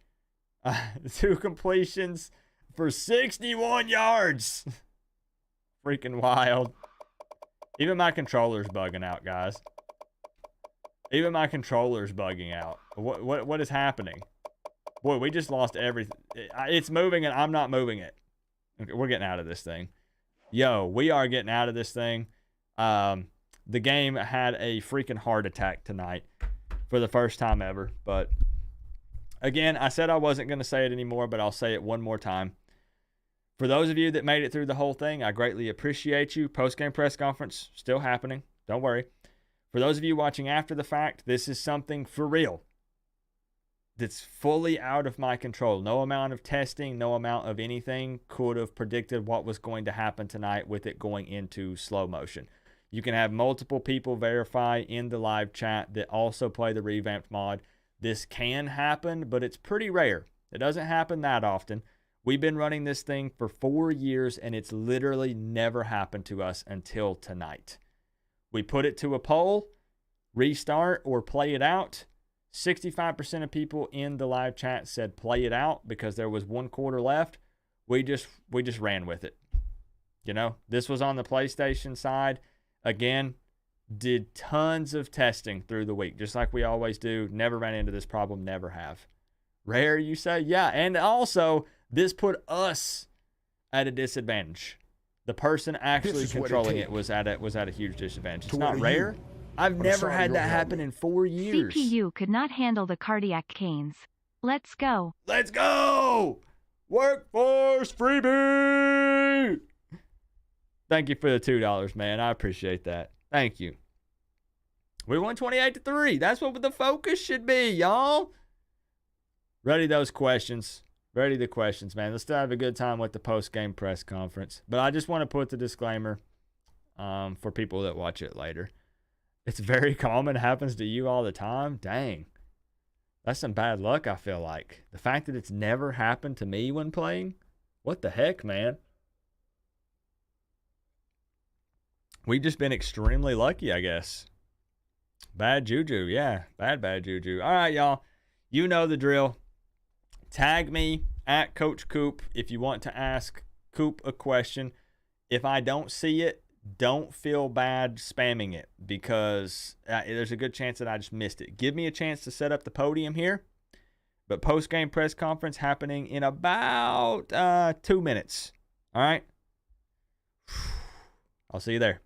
2 completions for 61 yards. Freaking wild. Even my controller's bugging out, guys. Even my controller's bugging out. What is happening? Boy, we just lost everything. It's moving and I'm not moving it. Okay, we're getting out of this thing. Yo, we are getting out of this thing. The game had a freaking heart attack tonight for the first time ever. But again, I said I wasn't going to say it anymore, but I'll say it one more time. For those of you that made it through the whole thing, I greatly appreciate you. Post-game press conference still happening. Don't worry. For those of you watching after the fact, this is something for real that's fully out of my control. No amount of testing, no amount of anything could have predicted what was going to happen tonight with it going into slow motion. You can have multiple people verify in the live chat that also play the revamped mod. This can happen, but it's pretty rare. It doesn't happen that often. We've been running this thing for 4 years, and it's literally never happened to us until tonight. We put it to a poll, restart or play it out. 65% of people in the live chat said play it out because there was 1 quarter left. We just ran with it. You know, this was on the PlayStation side. Again, did tons of testing through the week, just like we always do. Never ran into this problem, never have. Rare, you say? Yeah, and also, this put us at a disadvantage. The person actually controlling it was at a huge disadvantage. It's not rare. I've never had that happen in 4 years. CPU could not handle the cardiac canes. Let's go. Let's go! Workforce freebie! Thank you for the $2, man. I appreciate that. Thank you. We won 28-3. That's what the focus should be, y'all. Ready those questions. Ready the questions, man. Let's still have a good time with the post-game press conference. But I just want to put the disclaimer for people that watch it later. It's very common. It happens to you all the time. Dang. That's some bad luck, I feel like. The fact that it's never happened to me when playing. What the heck, man? We've just been extremely lucky, I guess. Bad juju. Yeah, bad juju. All right, y'all. You know the drill. Tag me at Coach Coop if you want to ask Coop a question. If I don't see it, don't feel bad spamming it because there's a good chance that I just missed it. Give me a chance to set up the podium here. But post-game press conference happening in about 2 minutes. All right? I'll see you there.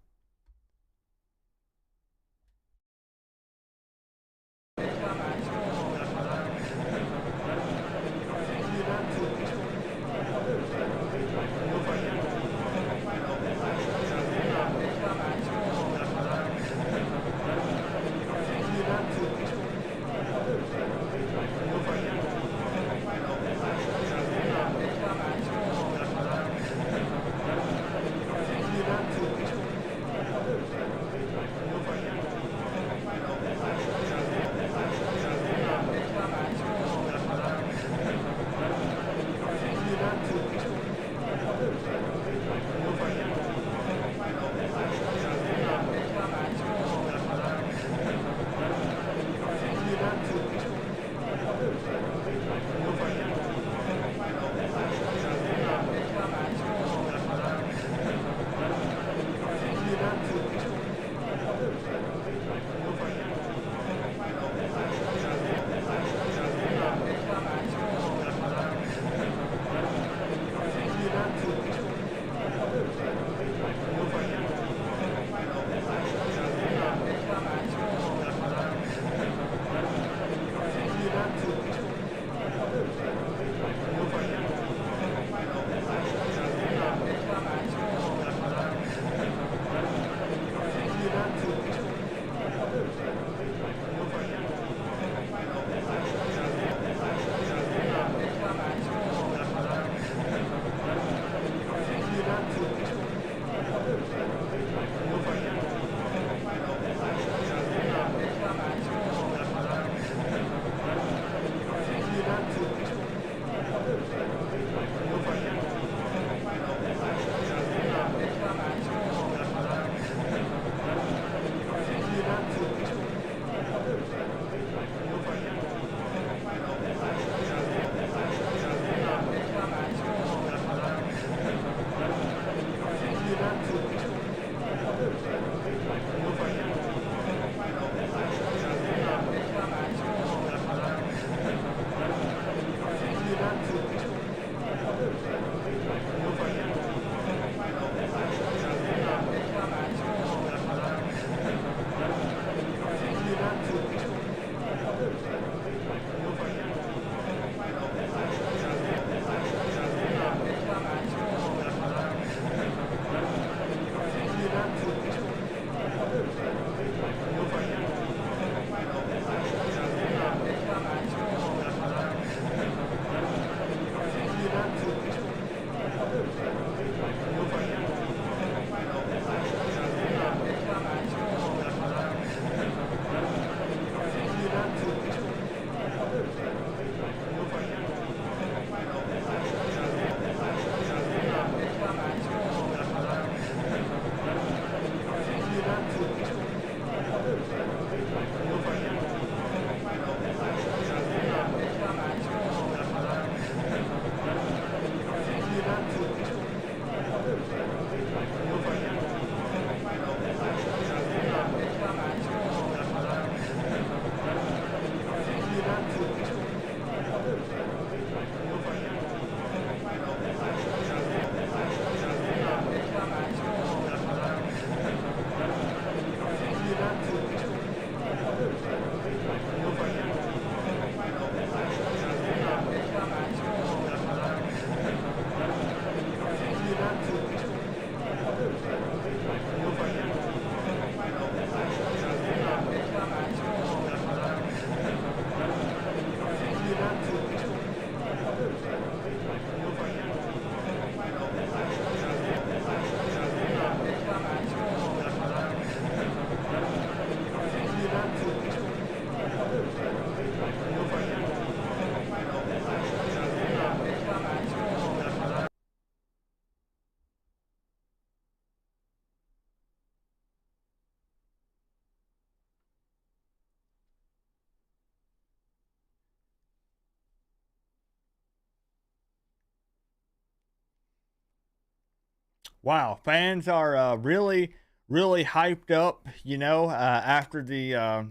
Wow, fans are really, really hyped up, after the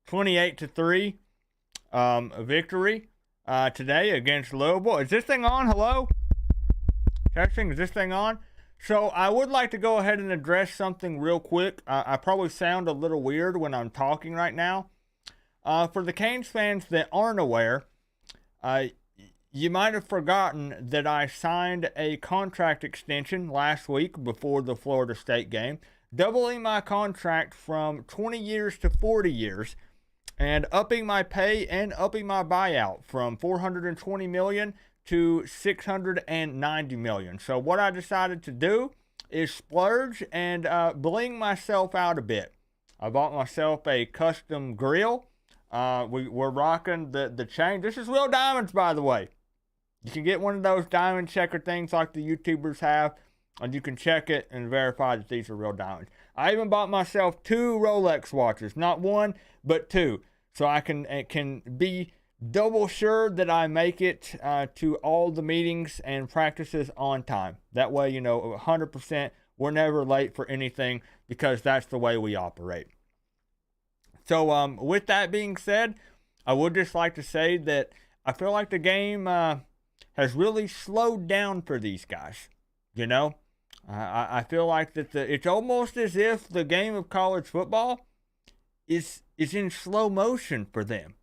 28-3 victory today against Louisville. Is this thing on? Hello? Testing, is this thing on? So I would like to go ahead and address something real quick. I probably sound a little weird when I'm talking right now. For the Canes fans that aren't aware, you might have forgotten that I signed a contract extension last week before the Florida State game, doubling my contract from 20 years to 40 years, and upping my pay and upping my buyout from $420 million to $690 million. So what I decided to do is splurge and bling myself out a bit. I bought myself a custom grill. We're rocking the chain. This is real diamonds, by the way. You can get one of those diamond checker things like the YouTubers have, and you can check it and verify that these are real diamonds. I even bought myself 2 Rolex watches, not 1, but 2, so I can be double sure that I make it to all the meetings and practices on time. That way, 100%, we're never late for anything because that's the way we operate. So with that being said, I would just like to say that I feel like the game has really slowed down for these guys. I feel like that it's almost as if the game of college football is in slow motion for them.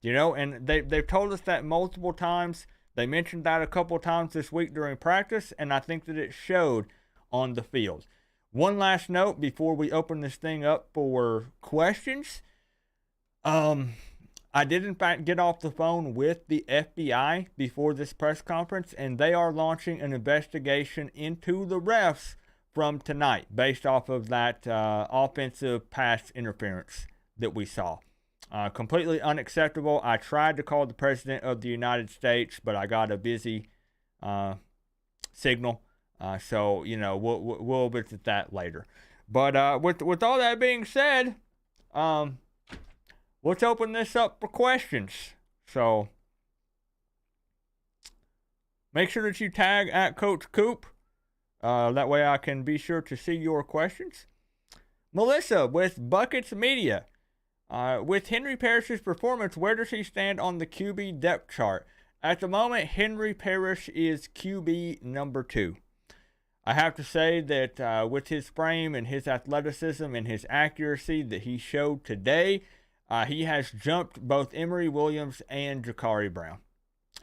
And they've told us that multiple times. They mentioned that a couple of times this week during practice, and I think that it showed on the field. One last note before we open this thing up for questions. I did, in fact, get off the phone with the FBI before this press conference, and they are launching an investigation into the refs from tonight based off of that offensive pass interference that we saw. Completely unacceptable. I tried to call the President of the United States, but I got a busy signal. So, we'll visit that later. But with all that being said, let's open this up for questions. So, make sure that you tag at Coach Coop. That way I can be sure to see your questions. Melissa with Buckets Media. With Henry Parrish's performance, where does he stand on the QB depth chart? At the moment, Henry Parrish is QB number 2. I have to say that with his frame and his athleticism and his accuracy that he showed today, he has jumped both Emory Williams and Jakari Brown.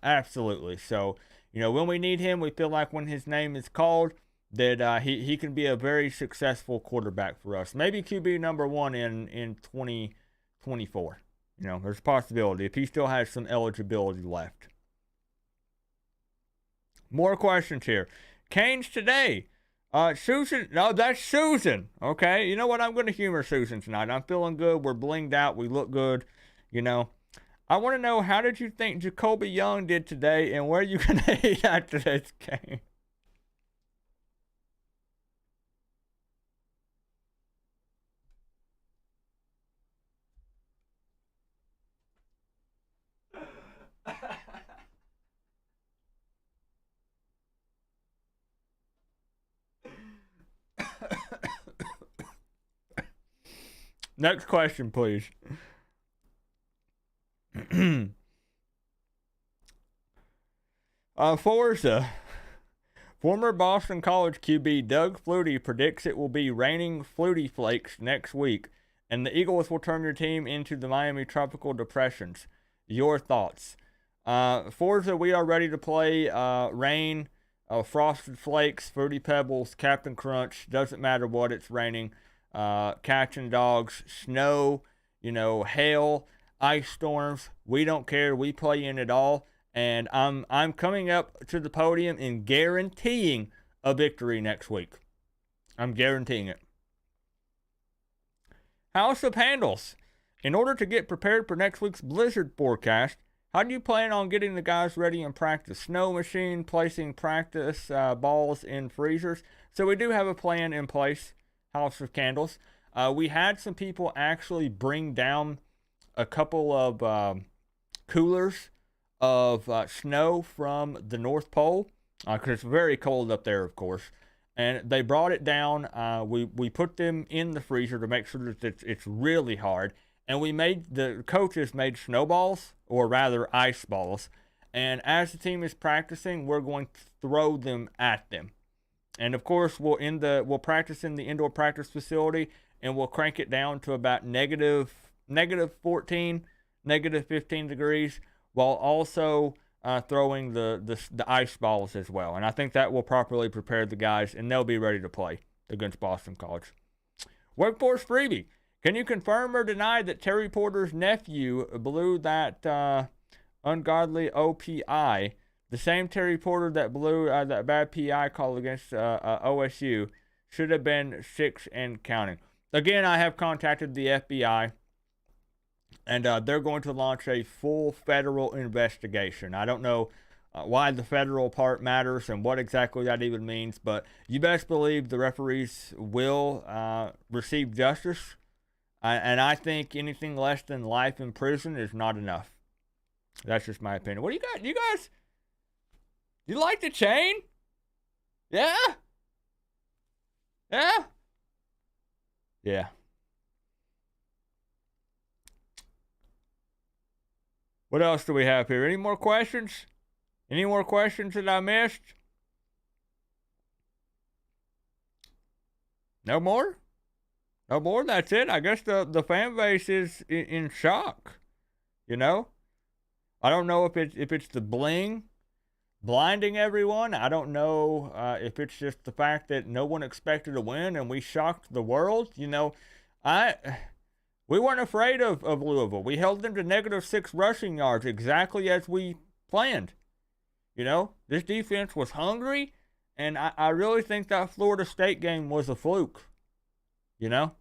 Absolutely. So, when we need him, we feel like when his name is called, that he can be a very successful quarterback for us. Maybe QB number 1 in 2024. There's a possibility if he still has some eligibility left. More questions here. Canes today. Susan, no, that's Susan. Okay, you know what? I'm going to humor Susan tonight. I'm feeling good. We're blinged out. We look good. I want to know, how did you think Jacoby Young did today, and where are you going to eat after this game? Next question, please. Forza. Former Boston College QB Doug Flutie predicts it will be raining Flutie flakes next week, and the Eagles will turn your team into the Miami Tropical Depressions. Your thoughts? Forza, we are ready to play rain, Frosted Flakes, Fruity Pebbles, Captain Crunch. Doesn't matter what, it's raining. Cats and dogs, snow, hail, ice storms. We don't care. We play in it all. And I'm coming up to the podium and guaranteeing a victory next week. I'm guaranteeing it. House of Handles. In order to get prepared for next week's blizzard forecast, how do you plan on getting the guys ready in practice? Snow machine, placing practice balls in freezers. So we do have a plan in place. House of Candles. We had some people actually bring down a couple of coolers of snow from the North Pole, because it's very cold up there, of course. and they brought it down. We put them in the freezer to make sure that it's really hard, and the coaches made snowballs, or rather ice balls, and as the team is practicing, we're going to throw them at them. And of course, we'll practice in the indoor practice facility, and we'll crank it down to about negative 14, negative 15 degrees, while also throwing the ice balls as well. And I think that will properly prepare the guys, and they'll be ready to play against Boston College. Workforce freebie. Can you confirm or deny that Terry Porter's nephew blew that ungodly OPI? The same Terry Porter that blew that bad PI call against OSU should have been 6 and counting. Again, I have contacted the FBI, and they're going to launch a full federal investigation. I don't know why the federal part matters and what exactly that even means, but you best believe the referees will receive justice. And I think anything less than life in prison is not enough. That's just my opinion. What do you got? You guys... You like the chain? Yeah? Yeah? Yeah. What else do we have here? Any more questions? Any more questions that I missed? No more? No more? That's it? I guess the fan base is in shock. You know? I don't know if it's the bling blinding everyone. I don't know if it's just the fact that no one expected to win and we shocked the world. You know, we weren't afraid of Louisville. We held them to -6 rushing yards, exactly as we planned. You know, this defense was hungry, and I really think that Florida State game was a fluke. You know,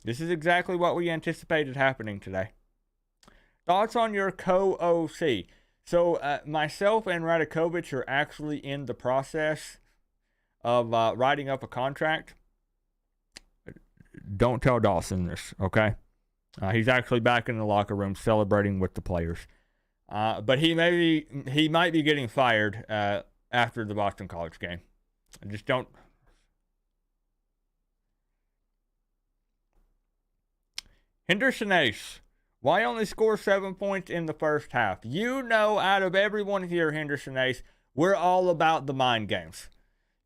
this is exactly what we anticipated happening today. Thoughts on your co-OC? So myself and Radakovich are actually in the process of writing up a contract. Don't tell Dawson this, okay? He's actually back in the locker room celebrating with the players. But he might be getting fired after the Boston College game. I just don't. Henderson Ace. Why only score 7 points in the first half? You know, out of everyone here, Henderson Ace, we're all about the mind games.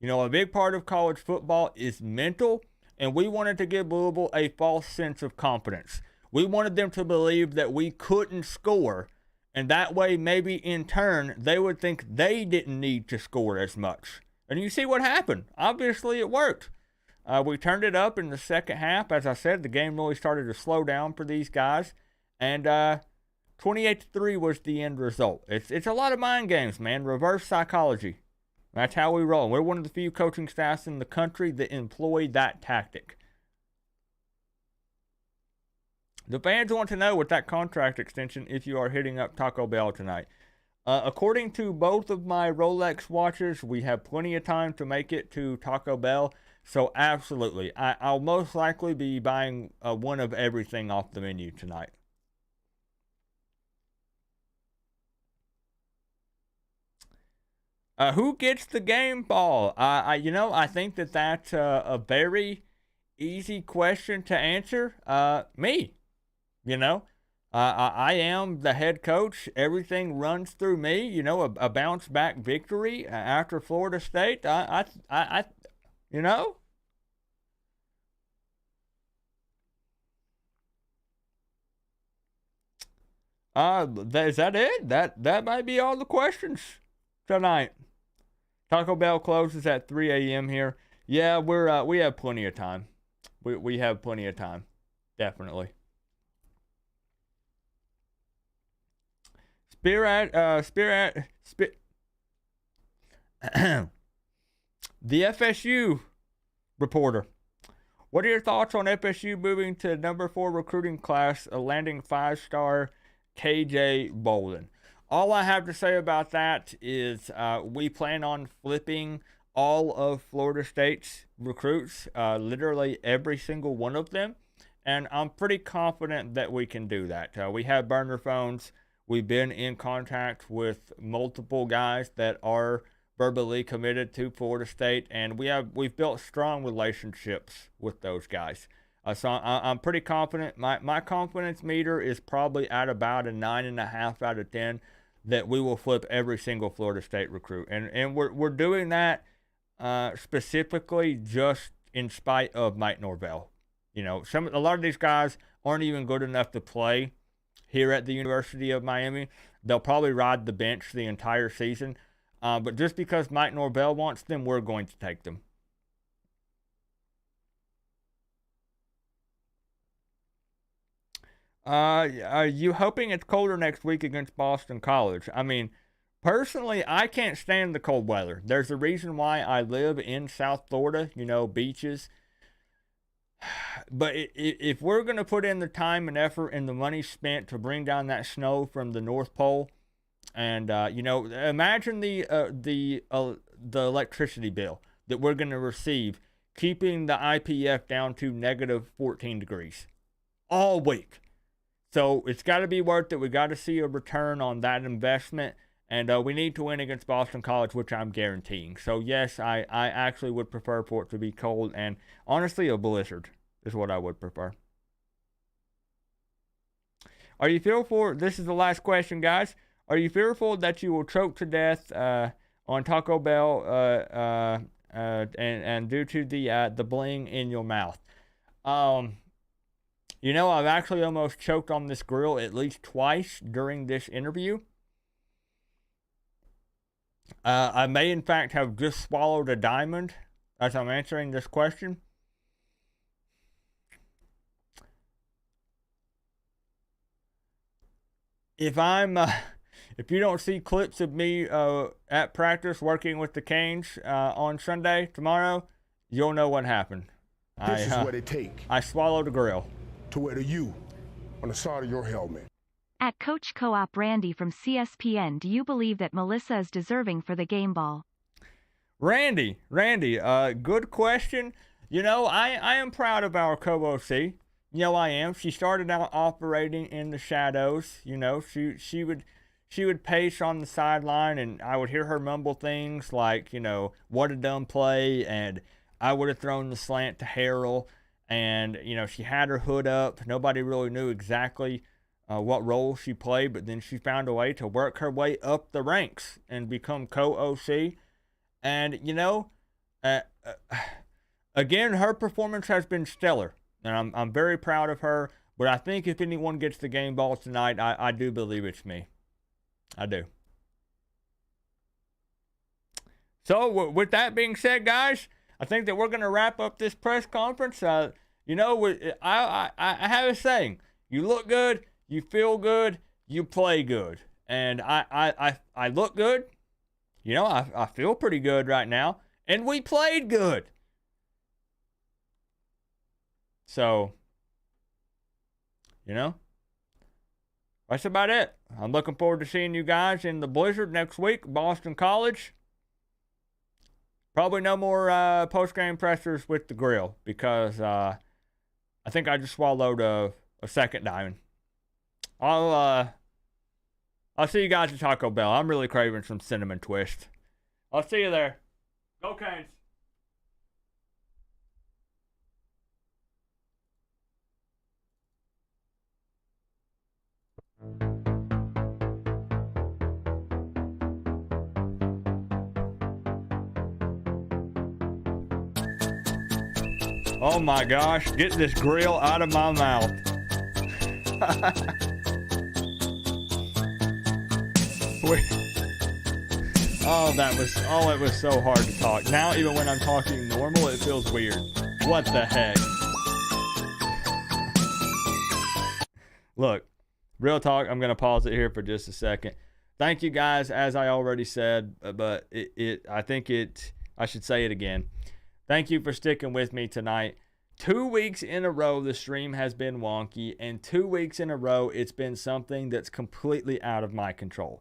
You know, a big part of college football is mental, and we wanted to give Louisville a false sense of confidence. We wanted them to believe that we couldn't score, and that way maybe in turn they would think they didn't need to score as much. And you see what happened. Obviously it worked. We turned it up in the second half. As I said, the game really started to slow down for these guys. And 28-3 was the end result. It's a lot of mind games, man. Reverse psychology. That's how we roll. We're one of the few coaching staffs in the country that employ that tactic. The fans want to know with that contract extension if you are hitting up Taco Bell tonight. According to both of my Rolex watches, we have plenty of time to make it to Taco Bell. So absolutely. I'll most likely be buying one of everything off the menu tonight. Who gets the game ball? I think that's a very easy question to answer. Me. You know, I am the head coach. Everything runs through me. You know, a bounce back victory after Florida State. You know. Is that it? That might be all the questions tonight. Taco Bell closes at 3 a.m. here. Yeah, we have plenty of time. We have plenty of time, definitely. The FSU reporter. What are your thoughts on FSU moving to number 4 recruiting class, landing 5-star KJ Bolden? All I have to say about that is we plan on flipping all of Florida State's recruits, literally every single one of them, and I'm pretty confident that we can do that. We have burner phones. We've been in contact with multiple guys that are verbally committed to Florida State, and we've built strong relationships with those guys. So I'm pretty confident. My confidence meter is probably at about a 9.5 out of 10 that we will flip every single Florida State recruit, and we're doing that specifically just in spite of Mike Norvell. You know, a lot of these guys aren't even good enough to play here at the University of Miami. They'll probably ride the bench the entire season. But just because Mike Norvell wants them, we're going to take them. Are you hoping it's colder next week against Boston College? I mean, personally, I can't stand the cold weather. There's a reason why I live in South Florida, you know, beaches. But if we're going to put in the time and effort and the money spent to bring down that snow from the North Pole, and, you know, imagine the electricity bill that we're going to receive, keeping the IPF down to negative 14 degrees all week. So it's got to be worth it. We got to see a return on that investment. And we need to win against Boston College, which I'm guaranteeing. So, yes, I actually would prefer for it to be cold. And, honestly, a blizzard is what I would prefer. Are you fearful? This is the last question, guys. Are you fearful that you will choke to death on Taco Bell and due to the bling in your mouth? You know, I've actually almost choked on this grill at least twice during this interview. I may, in fact, have just swallowed a diamond as I'm answering this question. If you don't see clips of me at practice working with the Canes on Sunday tomorrow, you'll know what happened. This is what it takes. I swallowed a grill. To wear the U on the side of your helmet. At Coach Co-op Randy from CSPN, do you believe that Melissa is deserving for the game ball? Randy, good question. You know, I am proud of our co-OC. You know, I am. She started out operating in the shadows. You know, she would pace on the sideline, and I would hear her mumble things like, you know, what a dumb play, and I would have thrown the slant to Harrell. And, you know, she had her hood up. Nobody really knew exactly what role she played, but then she found a way to work her way up the ranks and become co-OC. And, you know, again, her performance has been stellar. And I'm very proud of her. But I think if anyone gets the game ball tonight, I do believe it's me. I do. So, with that being said, guys, I think that we're going to wrap up this press conference. You know, I have a saying: you look good, you feel good, you play good. And I look good. You know, I feel pretty good right now. And we played good. So, you know, that's about it. I'm looking forward to seeing you guys in the blizzard next week, Boston College. Probably no more post-game pressers with the grill because I think I just swallowed a second diamond. I'll see you guys at Taco Bell. I'm really craving some cinnamon twist. I'll see you there. Go Canes. Oh my gosh, get this grill out of my mouth. It was so hard to talk. Now even when I'm talking normal, it feels weird. What the heck? Look, real talk, I'm going to pause it here for just a second. Thank you guys, as I already said, but I should say it again. Thank you for sticking with me tonight. 2 weeks in a row, the stream has been wonky, and 2 weeks in a row, it's been something that's completely out of my control.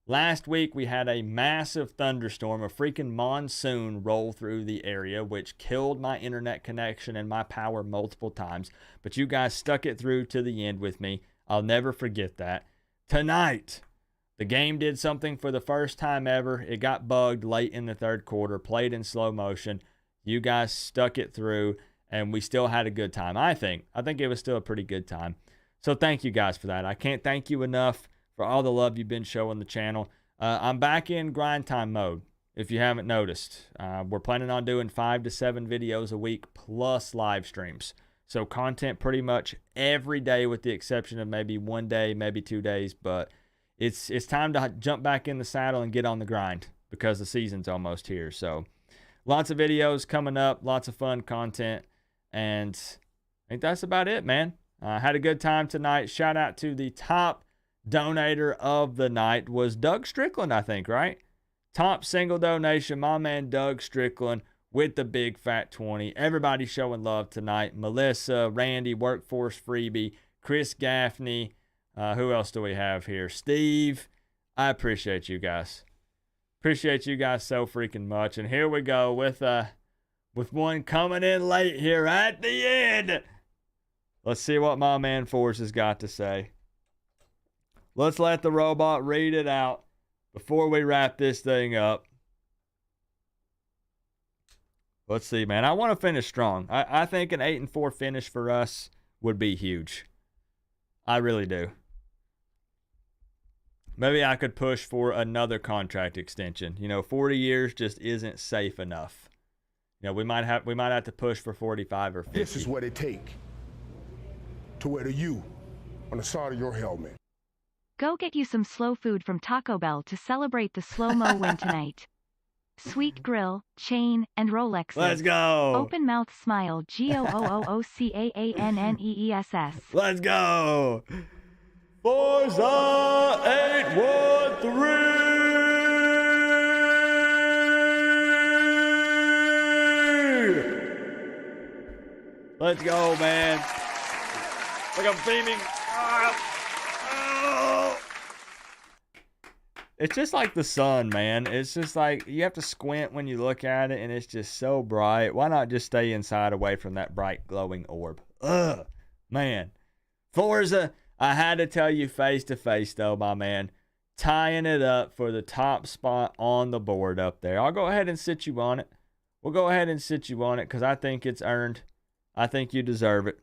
Last week, we had a massive thunderstorm, a freaking monsoon roll through the area, which killed my internet connection and my power multiple times. But you guys stuck it through to the end with me. I'll never forget that. Tonight, The game did something for the first time ever. It got bugged late in the third quarter, played in slow motion. You guys stuck it through, and we still had a good time, I think. I think it was still a pretty good time. So thank you guys for that. I can't thank you enough for all the love you've been showing the channel. I'm back in grind time mode, if you haven't noticed. We're planning on doing 5 to 7 videos a week plus live streams. So content pretty much every day with the exception of maybe 1 day, maybe 2 days. But it's time to jump back in the saddle and get on the grind because the season's almost here. So lots of videos coming up, lots of fun content. And I think that's about it, man. Had a good time tonight. Shout out to the top donator of the night was Doug Strickland, I think, right? Top single donation, my man Doug Strickland with the big fat 20. Everybody showing love tonight. Melissa, Randy, Workforce Freebie, Chris Gaffney. Who else do we have here? Steve. I appreciate you guys. Appreciate you guys so freaking much. And here we go with one coming in late here at the end. Let's see what my man Force has got to say. Let's let the robot read it out before we wrap this thing up. Let's see, man. I want to finish strong. I think an 8-4 finish for us would be huge. I really do. Maybe I could push for another contract extension. 40 years just isn't safe enough. We might have to push for 45 or 50. This is what it takes to wear the U on the side of your helmet. Go get you some slow food from Taco Bell to celebrate the slow-mo win tonight. Sweet grill, chain, and Rolexes. Let's go. Open mouth smile. GOOOOCAANNEESS. Let's go. Forza 813. Let's go, man. Like I'm beaming. It's just like the sun, man. It's just like you have to squint when you look at it, and it's just so bright. Why not just stay inside away from that bright, glowing orb? Ugh, man. Forza, I had to tell you face to face, though, my man. Tying it up for the top spot on the board up there. I'll go ahead and sit you on it. We'll go ahead and sit you on it because I think it's earned. I think you deserve it.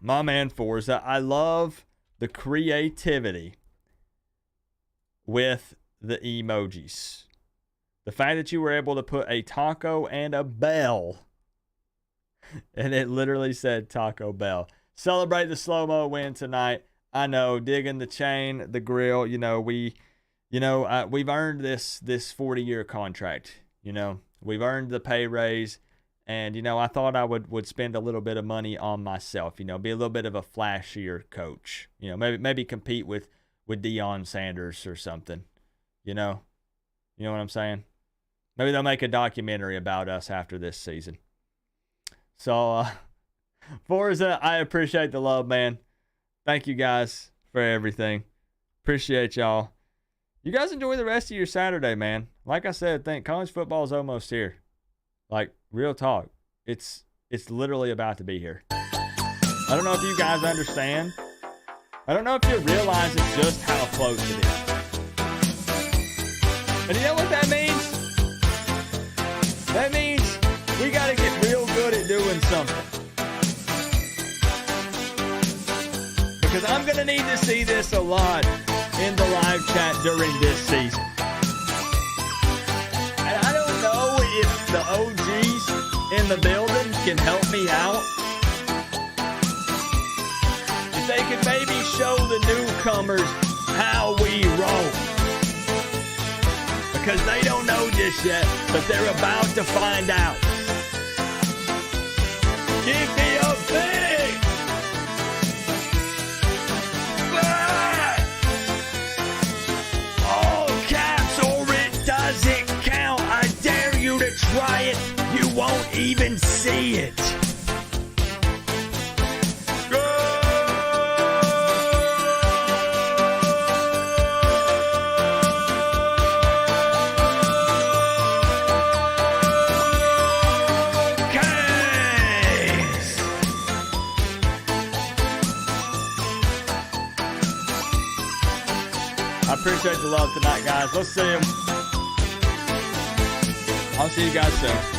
My man Forza, I love the creativity with the emojis. The fact that you were able to put a taco and a bell, and it literally said Taco Bell. Celebrate the slow-mo win tonight. I know, digging the chain, the grill, we've earned this 40-year contract. We've earned the pay raise. And, I thought I would spend a little bit of money on myself, be a little bit of a flashier coach. Maybe compete with Deion Sanders or something. You know what I'm saying? Maybe they'll make a documentary about us after this season. So, Forza, I appreciate the love, man. Thank you guys for everything. Appreciate y'all. You guys enjoy the rest of your Saturday, man. Like I said, college football is almost here. Like, real talk. It's literally about to be here. I don't know if you guys understand. I don't know if you're realizing just how close it is. And you know what that means? That means we got to get real good at doing something. Because I'm going to need to see this a lot in the live chat during this season. And I don't know if the OGs in the building can help me out. If they could maybe show the newcomers how we roll. Because they don't know just yet, but they're about to find out. Give me a big back! All caps or it doesn't count. I dare you to try it. You won't even see it. appreciate the love tonight, guys. Let's see them. I'll see you guys soon.